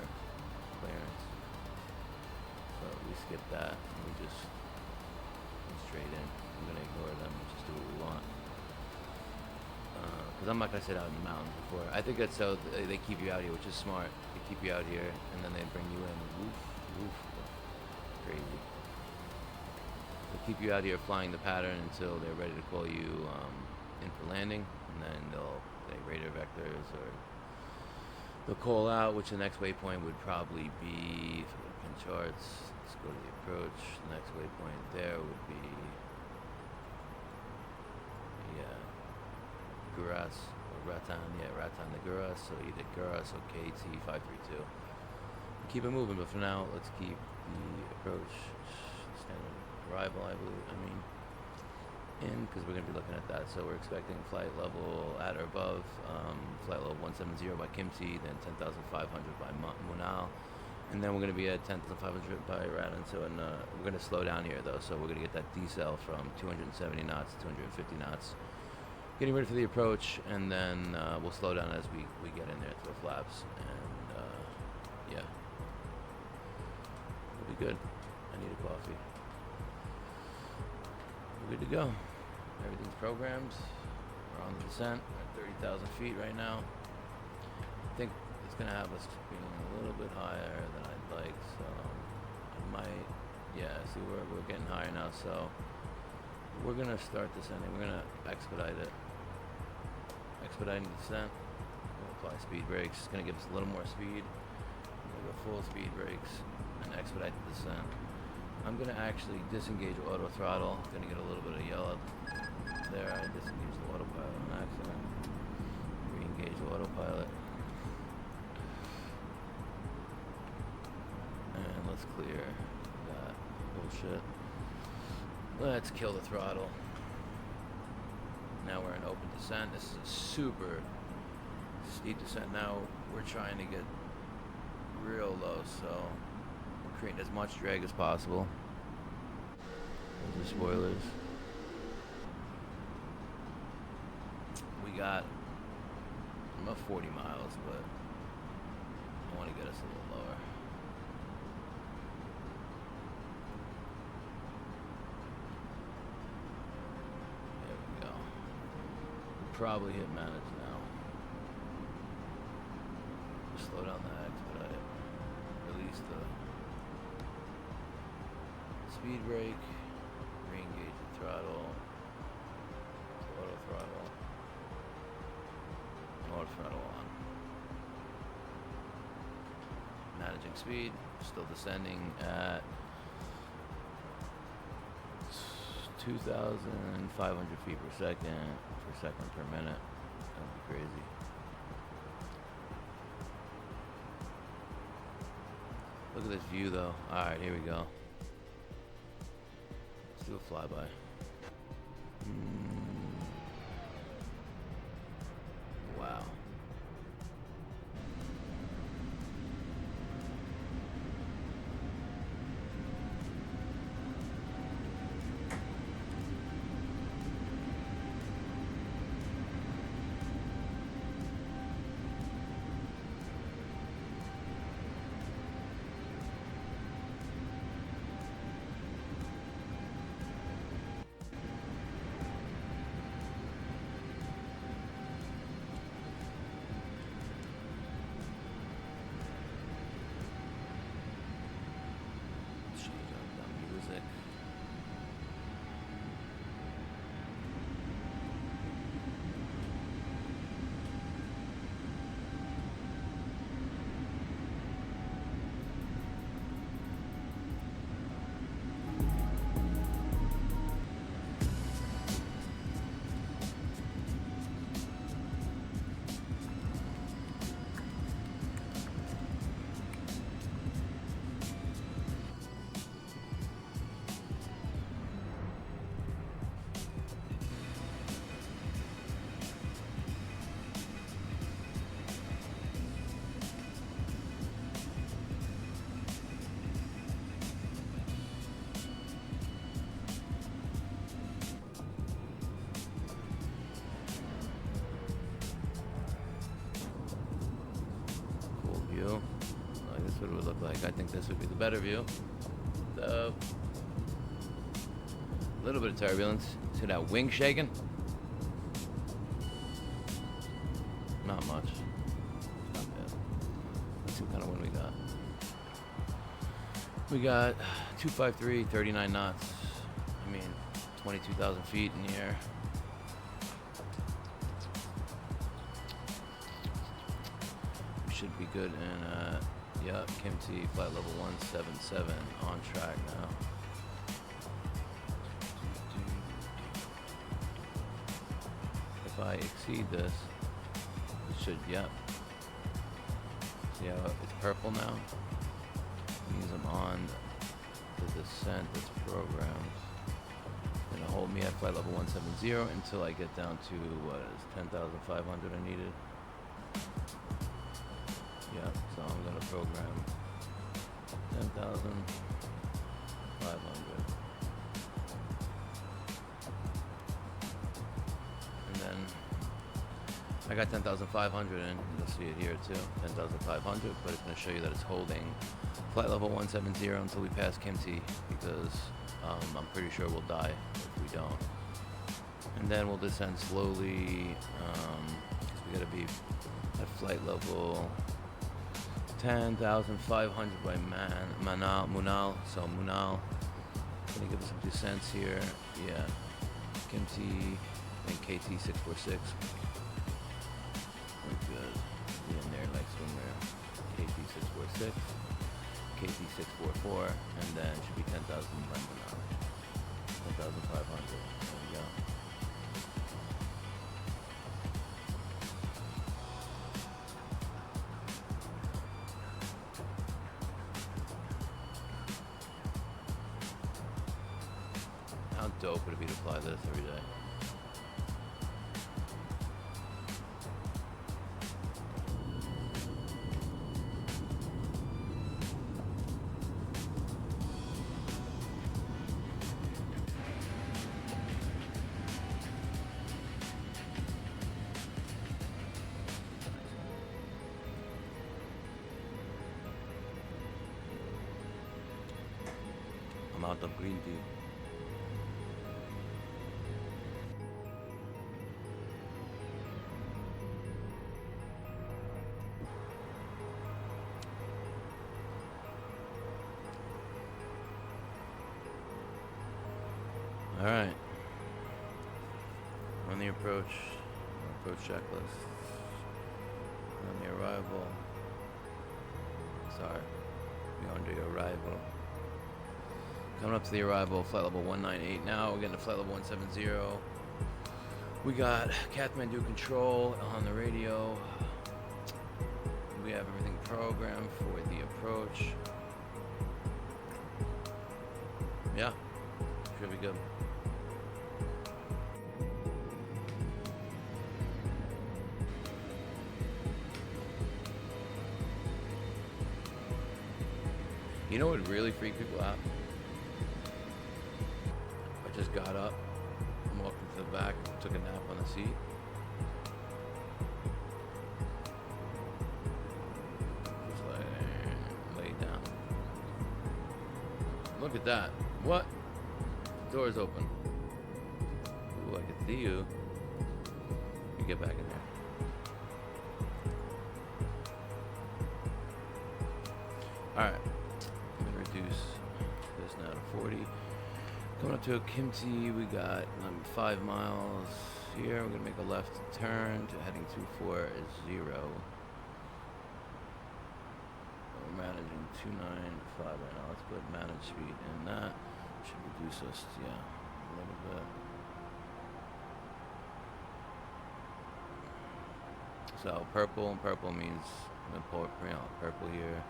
clearance. So we skip that and we just go straight in. I'm gonna ignore them and just do what we want. Because I'm not gonna sit out in the mountains before. I think that's so they keep you out here, which is smart. They keep you out here and then they bring you in. Woof, woof. Crazy. They'll keep you out here flying the pattern until they're ready to call you in for landing, and then they radar vectors, or they'll call out, which the next waypoint would probably be, if I go to pin charts, let's go to the approach. The next waypoint there would be, Guras, or Ratan, Ratan the Guras, so either Guras or KT532. Keep it moving, but for now, let's keep the approach standard arrival, in, because we're going to be looking at that. So we're expecting flight level at or above, flight level 170 by Kimchi, then 10,500 by Munal, and then we're going to be at 10,500 by Ratan. So we're going to slow down here, though, so we're going to get that decel from 270 knots to 250 knots. Getting ready for the approach, and then we'll slow down as we get in there to the flaps, and yeah, we'll be good. I need a coffee. We're good to go. Everything's programmed. We're on the descent. We're at 30,000 feet right now. I think it's gonna have us being a little bit higher than I'd like, so I might, see we're getting higher now, so we're gonna start descending. We're gonna expedite it. Expediting descent. We'll apply speed brakes. It's going to give us a little more speed. We'll go full speed brakes and expedite the descent. I'm going to actually disengage auto throttle. Going to get a little bit of yellow there. I disengaged the autopilot on accident. Re-engage the autopilot. And let's clear that bullshit. Let's kill the throttle. Now we're in open descent. This is a super steep descent. Now we're trying to get real low, so we're creating as much drag as possible. Those are spoilers. We got about 40 miles, but I want to get us a little lower. Probably hit manage now. Just slow down the expedite. Release the speed brake. Re-engage the throttle. Auto throttle. Auto throttle on. Managing speed. Still descending at 2,500 feet per second per minute. That'd be crazy. Look at this view, though. All right, here we go. Let's do a flyby. Wow. like I think this would be the better view. A little bit of turbulence. See that wing shaking? Not much. Not bad. Let's see what kind of wind we got. We got 253, 39 knots. I mean, 22,000 feet in the air. We should be good in, yeah, Kimti, flight level 177, on track now. If I exceed this, it should, yep. See how it's purple now? Means I'm on the descent that's programmed. It's gonna hold me at flight level 170 until I get down to, what is 10,500 I needed. Yeah, so I'm gonna program 10,500. And then I got 10,500 in, you'll see it here too, 10,500, but it's gonna show you that it's holding flight level 170 until we pass Kimti, because I'm pretty sure we'll die if we don't. And then we'll descend slowly, because we gotta be at flight level 10,500 by Munal. So Munal, gonna give us some descents here. Yeah, Kimti and KT 646. Good. Be in there like swimwear. KT 646, KT 644, and then should be 10,000 by Munal. 10,500. There we go. How dope would it be to fly this every day? I'm out of green tea. All right. On the approach checklist. On the arrival. Sorry. We're going to the arrival. Coming up to the arrival, flight level 198 now. We're getting to flight level 170. We got Kathmandu control on the radio. We have everything programmed for the approach. Yeah, should be good. You know what would really freak people out? I just got up, I'm walking to the back, took a nap on the seat. Just like, lay down. Look at that. What? The door's open. Ooh, I can see you. You get back in there. Alright. I'm gonna reduce this now to 40. Coming up to Kimti, we got 5 miles here. We're gonna make a left turn to heading 240. We're managing 295 right now. Let's put manage speed in that. Should reduce us, yeah, a little bit. So purple means purple here.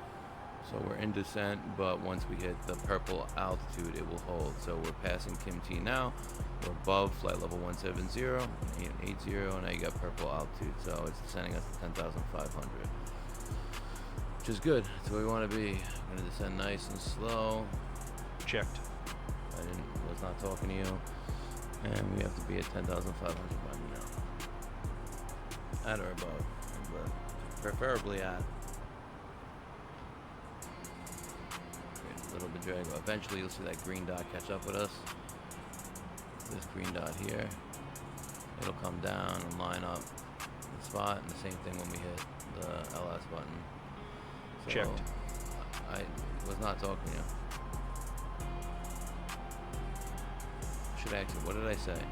So we're in descent, but once we hit the purple altitude, it will hold. So we're passing Kimti now. We're above flight level 170, 80, and now you got purple altitude. So it's descending us to 10,500, which is good. That's where we want to be. We're gonna descend nice and slow. Checked. Was not talking to you. And we have to be at 10,500 by now. At or above, but preferably at. drag. Eventually you'll see that green dot catch up with us. This green dot here. It'll come down and line up the spot, and the same thing when we hit the LS button. So Checked. I was not talking to you. Should I exit? What did I say?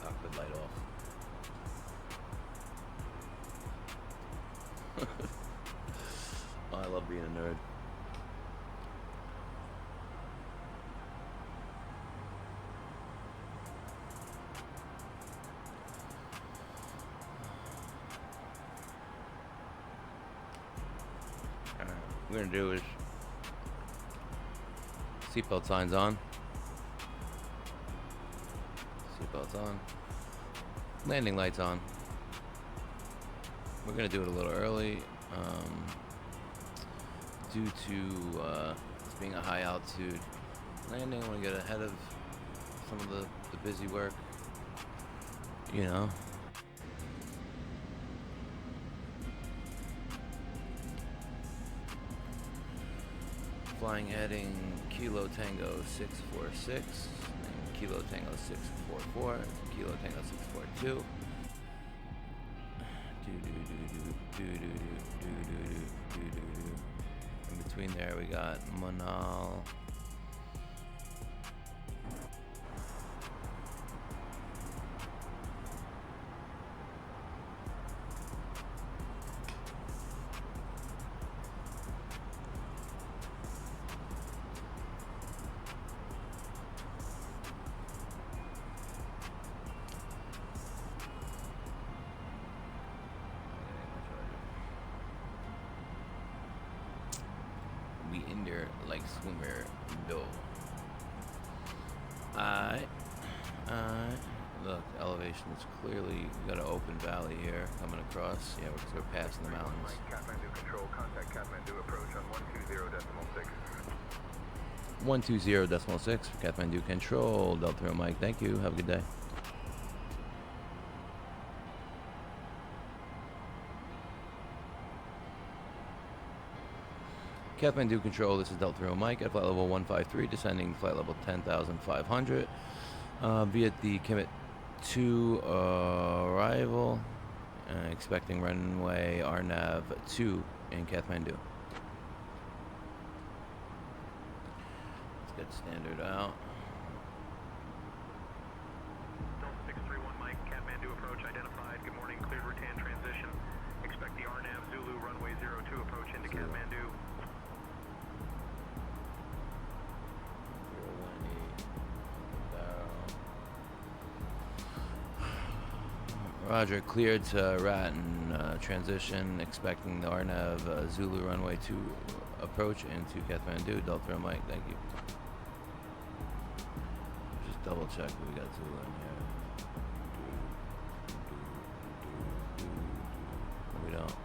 Cockpit light off. Oh, I love being a nerd. Alright, what we're gonna do is seatbelt signs on. Seatbelts on. Landing lights on. We're gonna do it a little early, due to this being a high altitude landing. I want to get ahead of some of the busy work, you know. Flying heading Kilo Tango 646, and Kilo Tango 644, Kilo Tango 642. In between there we got Manal. We in there like swimmer though. Alright. Look, elevation is clearly, we got an open valley here coming across. Yeah, we're passing the mountains. Kathmandu control, contact Kathmandu approach on 120.6. 120.6 for Kathmandu control. Delta Romeo Mike, thank you. Have a good day. Kathmandu control, this is Delta Romeo Mike at flight level 153, descending flight level 10,500. Be at the Kimmit 2 arrival, expecting runway RNAV 2 in Kathmandu. Let's get standard out. Delta 631 Mike, Kathmandu approach identified. Good morning, cleared Rutan transition. Expect the RNAV Zulu runway 02 approach into Kathmandu. Roger, cleared to Ratten transition, expecting the RNAV Zulu runway 2 approach into Kathmandu. Delta Mike, thank you. Just double check that we got Zulu in here. We don't.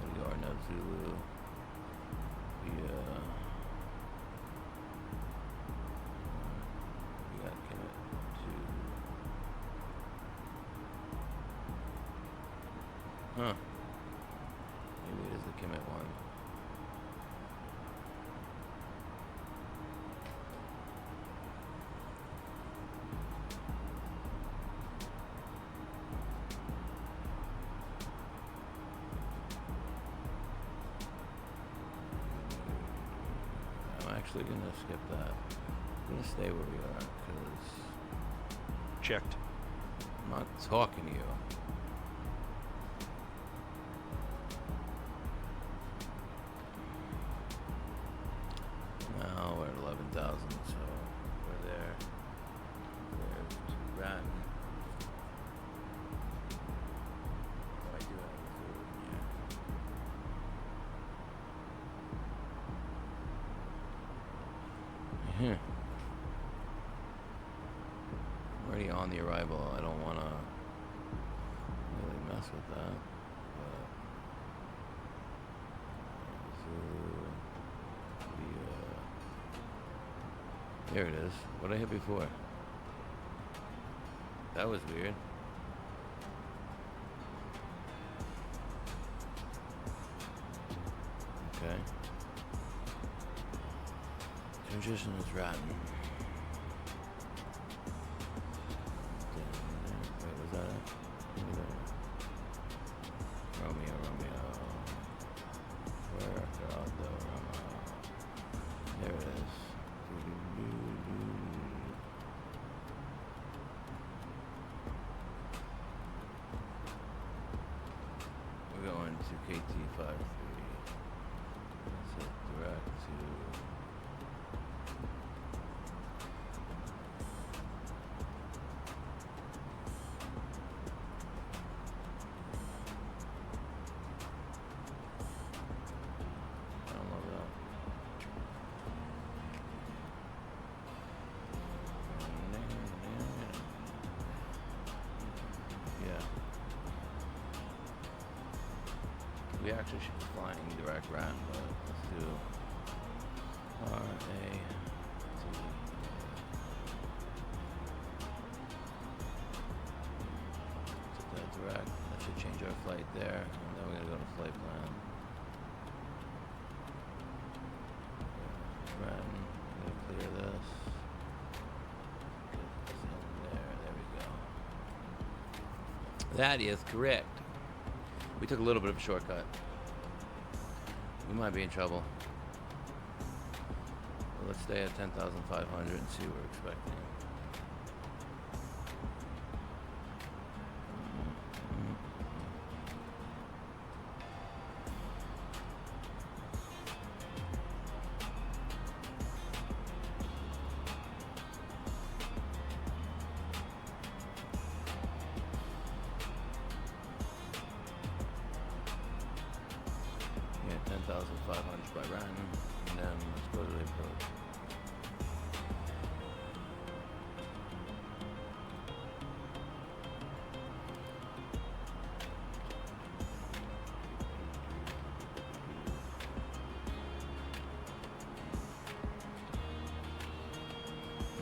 We RNAV Zulu. Yeah. We got Kimmit 2. Huh. Maybe it is the Kimmit one. I'm actually gonna skip that. I'm gonna stay where we are, because Checked. I'm not talking to you. Now we're at 11,000, so we're there. There's Ratten. Oh, I do have a Zulu in here. I'm already on the arrival. I don't want to really mess with that. But Zulu, Here it is. What did I hit before? That was weird. Okay. Transition is rotten. Wait, was that it? Romeo. Where are the Romeo? There it is. We're going to KT53. That's it, direct to... We actually should be flying direct rat, but let's do RA. Set that direct. That should change our flight there, and then we're gonna go to flight plan. Rat. I'm gonna clear this. Get this in there. There we go. That is correct. We took a little bit of a shortcut. We might be in trouble. Well, let's stay at 10,500 and see what we're expecting. Yeah, 10,500 by random, and then let's go to the approach.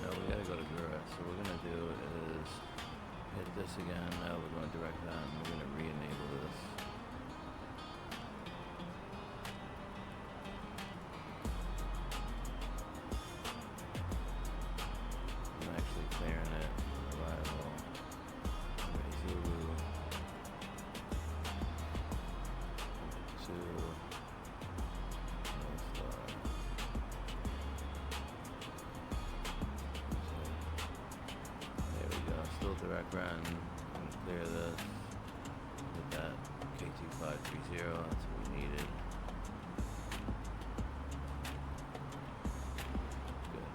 No, we gotta go to Gura. So what we're gonna do is hit this again. Now we're going direct that, and we're gonna re-enable this. Clearing it, arrival, Zulu, to there we go, still direct run. I'm gonna clear this with that KT530, that's what we needed. Good.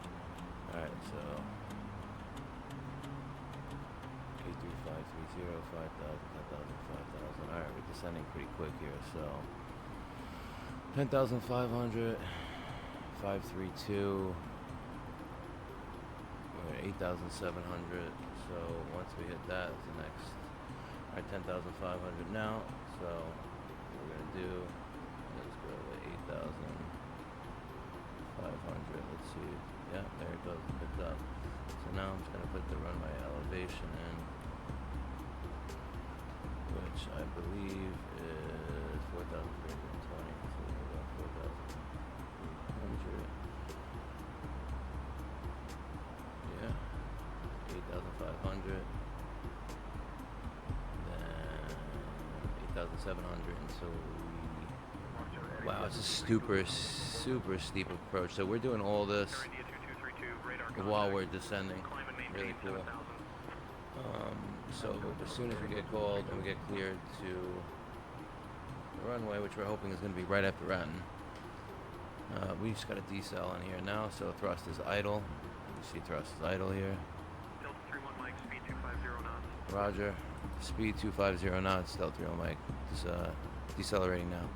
Alright, so 530, 5,000, 10,000, 5,000. Alright, we're descending pretty quick here, so 10,500, 532, we're at 8,700, so once we hit that, it's the next, alright, 10,500 now, so what we're going to do is go to 8,500, let's see, yeah, there it goes, it picked up. So now I'm just going to put the runway elevation in, which I believe is 4,320. So we're going 4,300. Yeah. 8,500. Then 8,700 until we... Wow, it's a super steep approach. So we're doing all this while we're descending. Really cool. So as soon as we get called and we get cleared to the runway, which we're hoping is going to be right after Ratten, we just got a decel on here now, so thrust is idle. You see thrust is idle here. Delta 31 Mike, speed 250 knots. Roger. Speed 250 knots, Delta 31 Mike. It's decelerating now.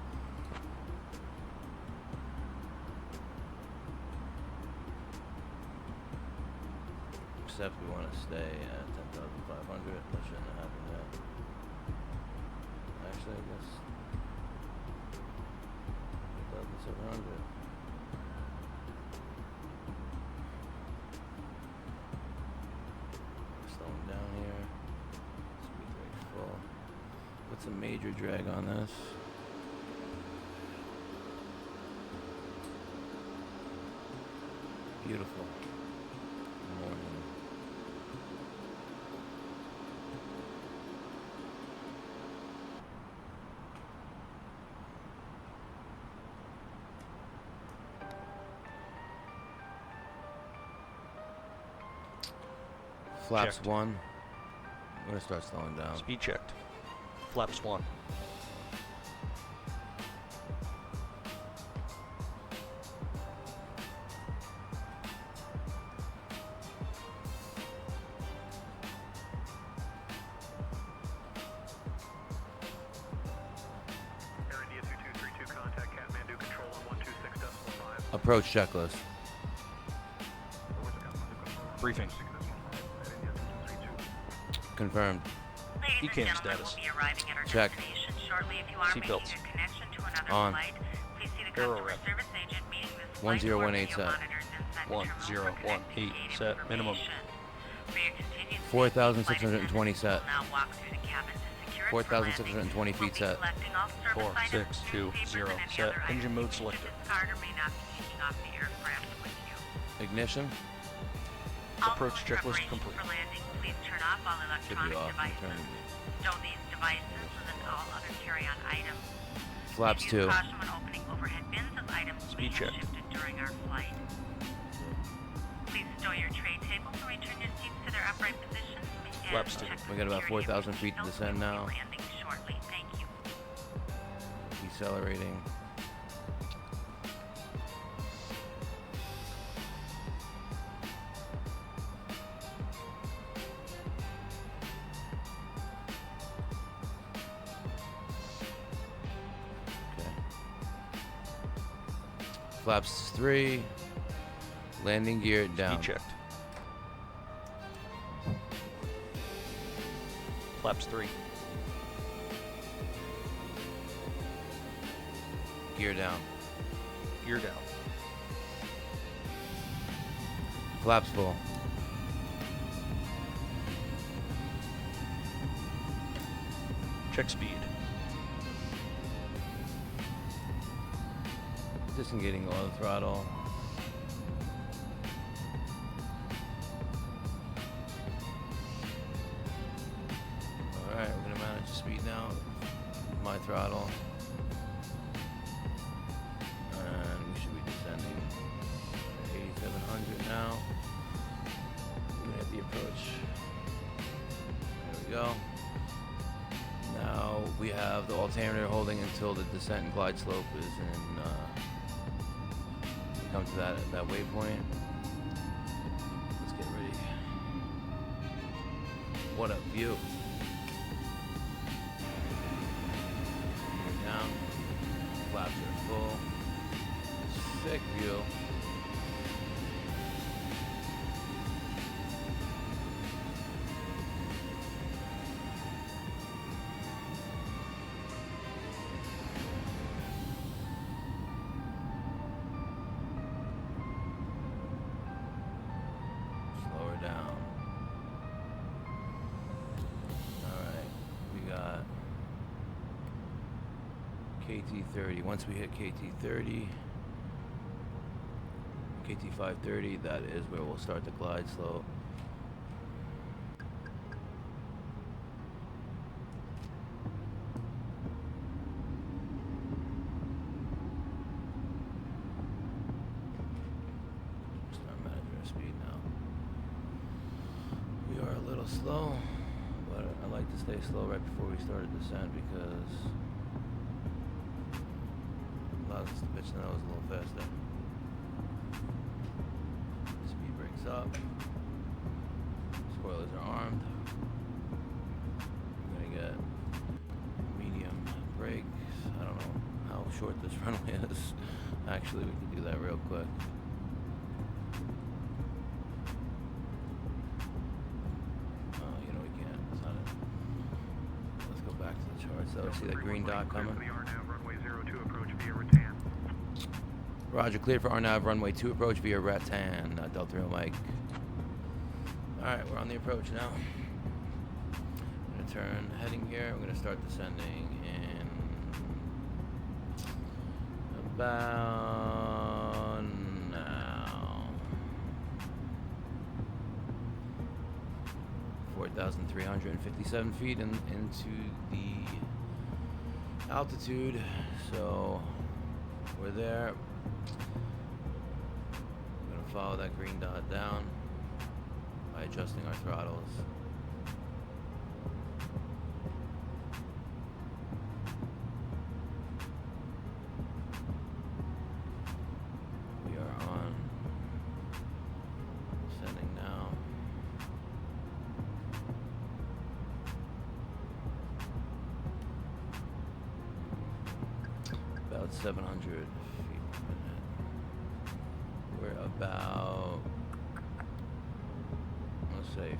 Except we want to stay at 10,500. That shouldn't have happened yet. Actually, I guess 10,700. That's a major drag on this. Beautiful morning. Flaps Checked. 1. I'm gonna start slowing down. Speed checked. Flaps 1. Air India 2232, contact Kathmandu, control on 126.5. Approach checklist. Briefing. Confirmed. Ladies and ECAM gentlemen, status. we'll be arriving at our Check. destination shortly. If you are Seatbelts. making a connection to another On. flight, please see the Aero customer rep. service agent meeting this flight 1018 or video set. monitors inside the terminal for 1018 connecting set. Minimum. information. For your convenience, 4,620 set. we'll now walk through the cabin to secure it for 4,620 landing. feet We'll be set. collecting all service items, 4620 newspapers, and any set. other Engine items mode you may selected. discard or may not be taking off the aircraft with you. Ignition. Approach Also, in checklist preparation complete. For landing, please turn off all Should be electronic off. devices. Stow these devices within all other carry-on items. Flaps Please 2. use caution when opening overhead bins as items may Speed have check. shifted during our flight. Please stow your tray tables and return your seats to their upright positions. And Flaps 2. check We got about security 4,000 feet to details. descend We will now. be landing shortly. Thank you. Decelerating. Okay. Flaps 3. Landing gear down. Speed checked. Flaps 3. Gear down. Gear down. Flaps full. Check speed. Disengaging all the throttle. Alright, we're gonna manage the speed now. My throttle. And we should be descending at 8,700 now. We're gonna hit the approach. There we go. Now we have the altimeter holding until the descent and glide slope is in come to that waypoint. Let's get ready. What a view. Down. Flaps are full. Sick view. Slow her down. Alright, we got KT30. Once we hit KT30, KT530, that is where we'll start the glide slope. Start managing our speed now. We are a little slow, but I like to stay slow right before we start a descent because it allows us to pitch the nose a little faster. Speed brakes up. Spoilers are armed. We're gonna get medium brakes. I don't know how short this runway is. Actually, we can do that real quick. You know we can't. It's not it. Let's go back to the charts. So see that green dot coming. The RNAV runway 02 approach via Rattan. Roger, cleared for RNAV runway 2 approach via Rattan. Delta Real Mike. Alright, we're on the approach now. I'm gonna turn heading here. I'm going to start descending in about now 4,357 feet into the altitude. So we're there. I'm going to follow that green dot down by adjusting our throttles. We are on, descending now. About 700 feet per minute. We're about, let's say,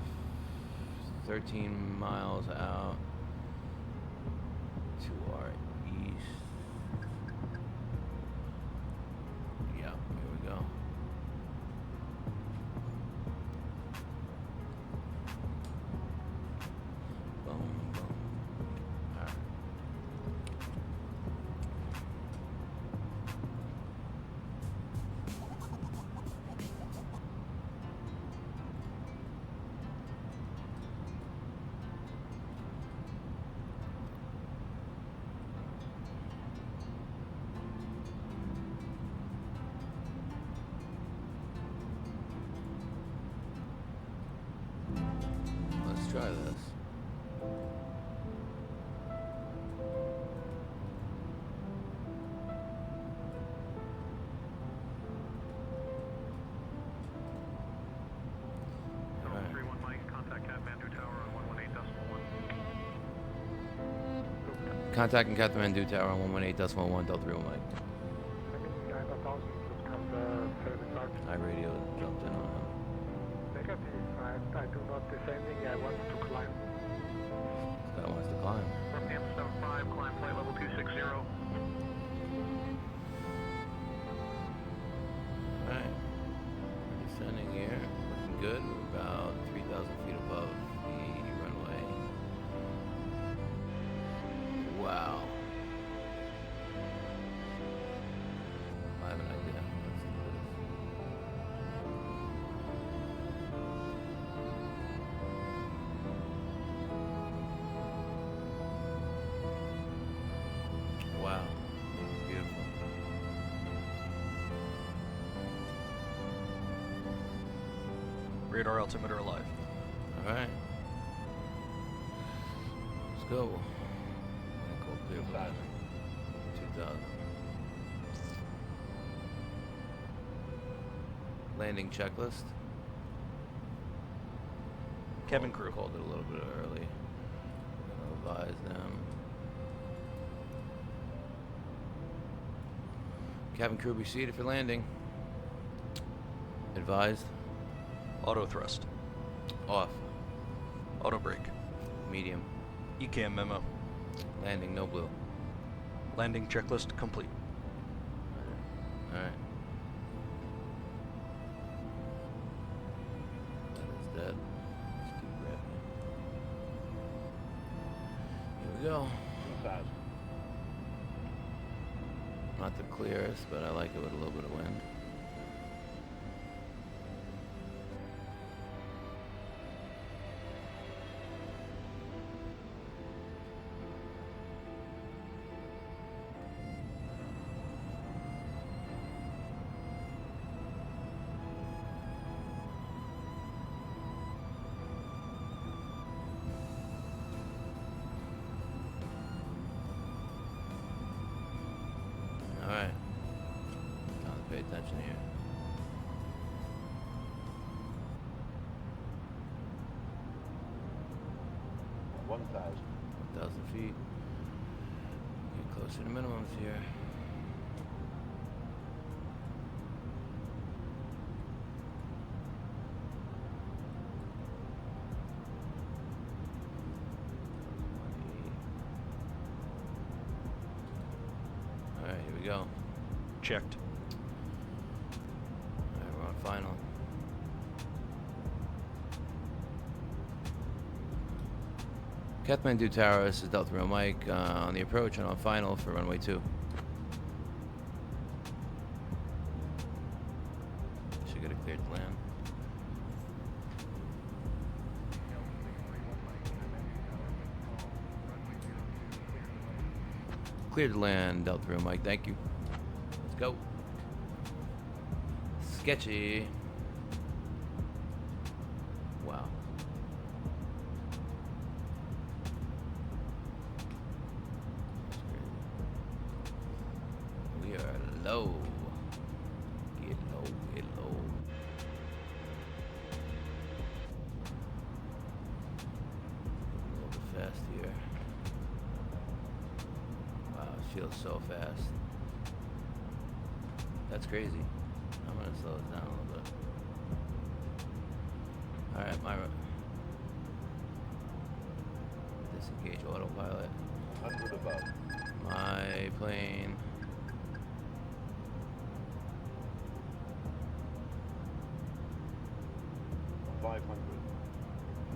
13 miles out to our east. Yeah, here we go. Boom, boom. All right. Let's try this. All right. 31 Mike, contact Kathmandu Tower on 118.1. Contacting Kathmandu Tower on 118.1, Delta 31 Mike. I radio jumped in on him. Negative, I do not descending, I want to climb. This guy wants to climb. Northampton 75, climb flight level 260. Alright. We're descending here. Looking good. We're about 3,000 feet above the runway. Wow. I have an idea. Let's do this. Wow. Beautiful. Radar altimeter alive. Alright. Let's go. Cool, clear 2,000. 2,000. Landing checklist. Cabin crew. Called it a little bit early. Gonna advise them. Cabin crew, be seated for landing. Advised. Auto thrust. Off. Auto brake. Medium. ECAM memo. Landing, no blue. Landing checklist complete. Alright. That is dead. Let's keep grabbing it. Here we go. 2,000. Not the clearest, but I like it with a little bit of wind. Alright. Time to pay attention here. One 1,000 feet. Get closer to minimums here. Alright, here we go. Checked. Alright, we're on final. Kathmandu Tower, this is Delta Real Mike on the approach and on final for runway 2. Should get it cleared to land. Cleared to land, Delta Real Mike, thank you. Let's go. Sketchy. Wow. We are low. Get low, get low. A little bit fast here. Wow, it feels so fast. That's crazy. I'm gonna slow it down a little bit. Alright, Myra. Disengage autopilot. 100 above. My plane. $500.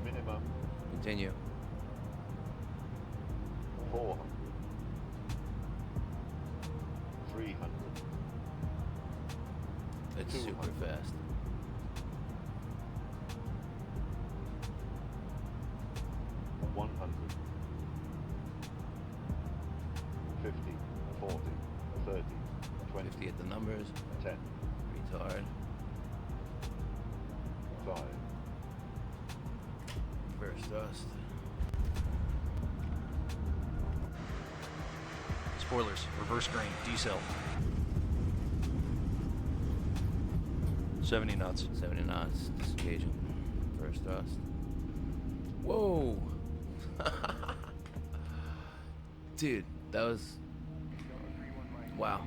Minimum Continue. 400. 300. It's super 200. fast. 100. 50. 40. 30. 20. 50 at the numbers. 10. Retard. 5. First thrust. Spoilers, reverse grain, decel. 70 knots. 70 knots. Disengaging. First thrust. Whoa! Dude, that was... Wow.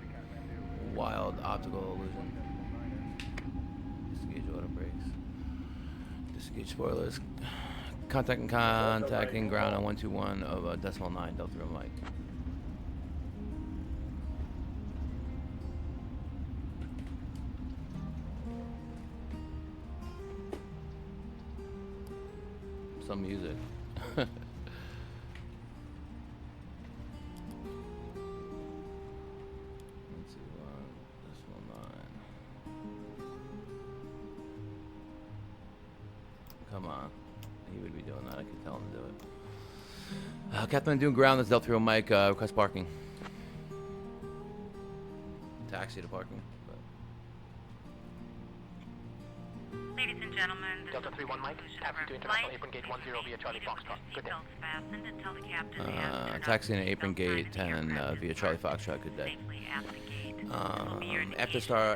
Wild optical illusion. Disengage auto brakes. Disengage spoilers. Contacting ground on 121 of decimal 9 Delta Real Mike. Some music. Come on. He would be doing that. I could tell him to do it. Kathmandu ground. That's Delta Real Mike. Request parking. Taxi to parking. Ladies and gentlemen, this Delta is 31 Mike, taxi to International Apron Gate 10 via Charlie Foxtrot. Good day. fastened until the captain has Taxi in Apron Gate 10 via Charlie Foxtrot. Good day. safely at the gate.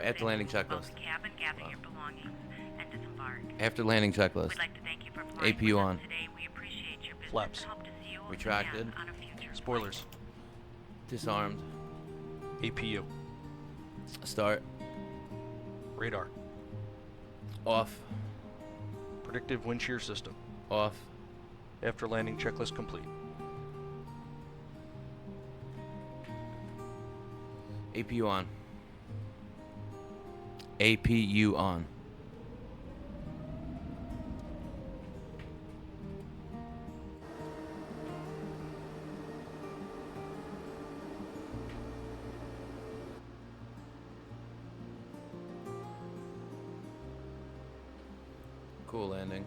After landing checklist. Cabin, gather your belongings, and disembark. After landing checklist. We'd like to thank you for flying APU with us on. today. We appreciate your business Flaps. and hope to see you Retracted. again on a future Spoilers. Disarmed. APU. Start. Radar. Off. Predictive wind shear system. Off. After landing checklist complete. APU on. APU on. Cool landing.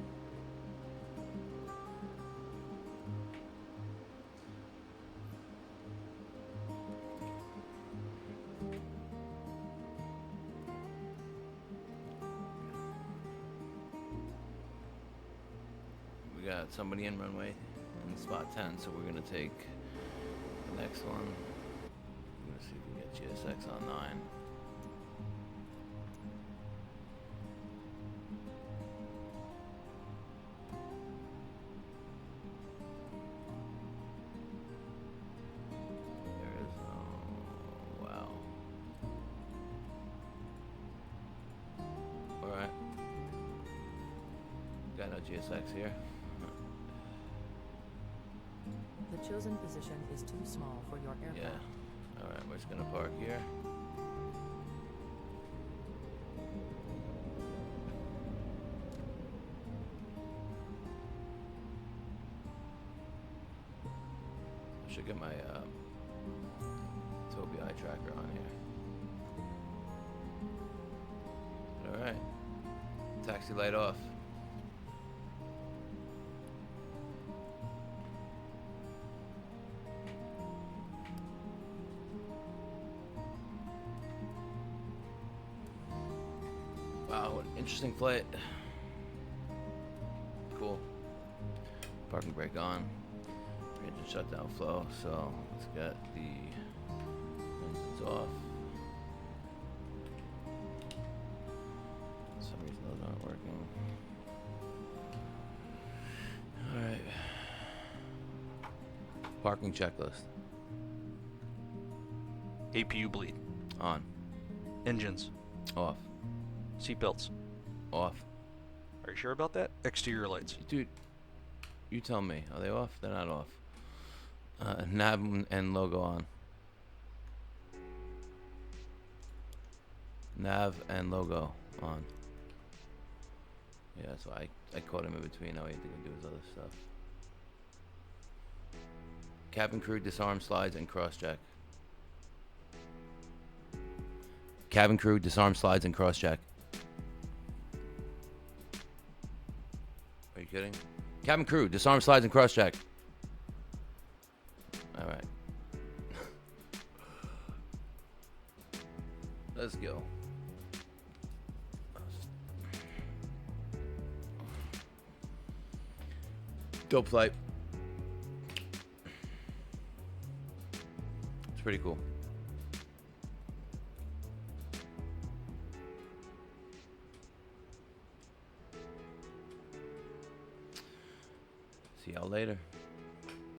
We got somebody in runway in spot 10, so we're gonna take the next one. I'm gonna see if we can get GSX on 9. Got no GSX here. The chosen position is too small for your aircraft. Yeah. Alright, we're just gonna park here. should get my Tobii eye tracker on here. All right, taxi light off. Wow, what an interesting flight. Cool. Parking brake on. Engine shutdown flow. So let's get the engines off. For some reason those aren't working. Alright. Parking checklist. APU bleed. On. Engines. Off. Seatbelts. Off. Are you sure about that? Exterior lights. Dude, you tell me. Are they off? They're not off. Nav and logo on. Nav and logo on. Yeah, so I caught him in between. Now he had to go do his other stuff. Cabin crew disarm slides and cross check. Cabin crew disarm slides and cross check. Are you kidding? Cabin crew disarm slides and cross check. All right. Let's go. Dope flight. It's pretty cool. See y'all later.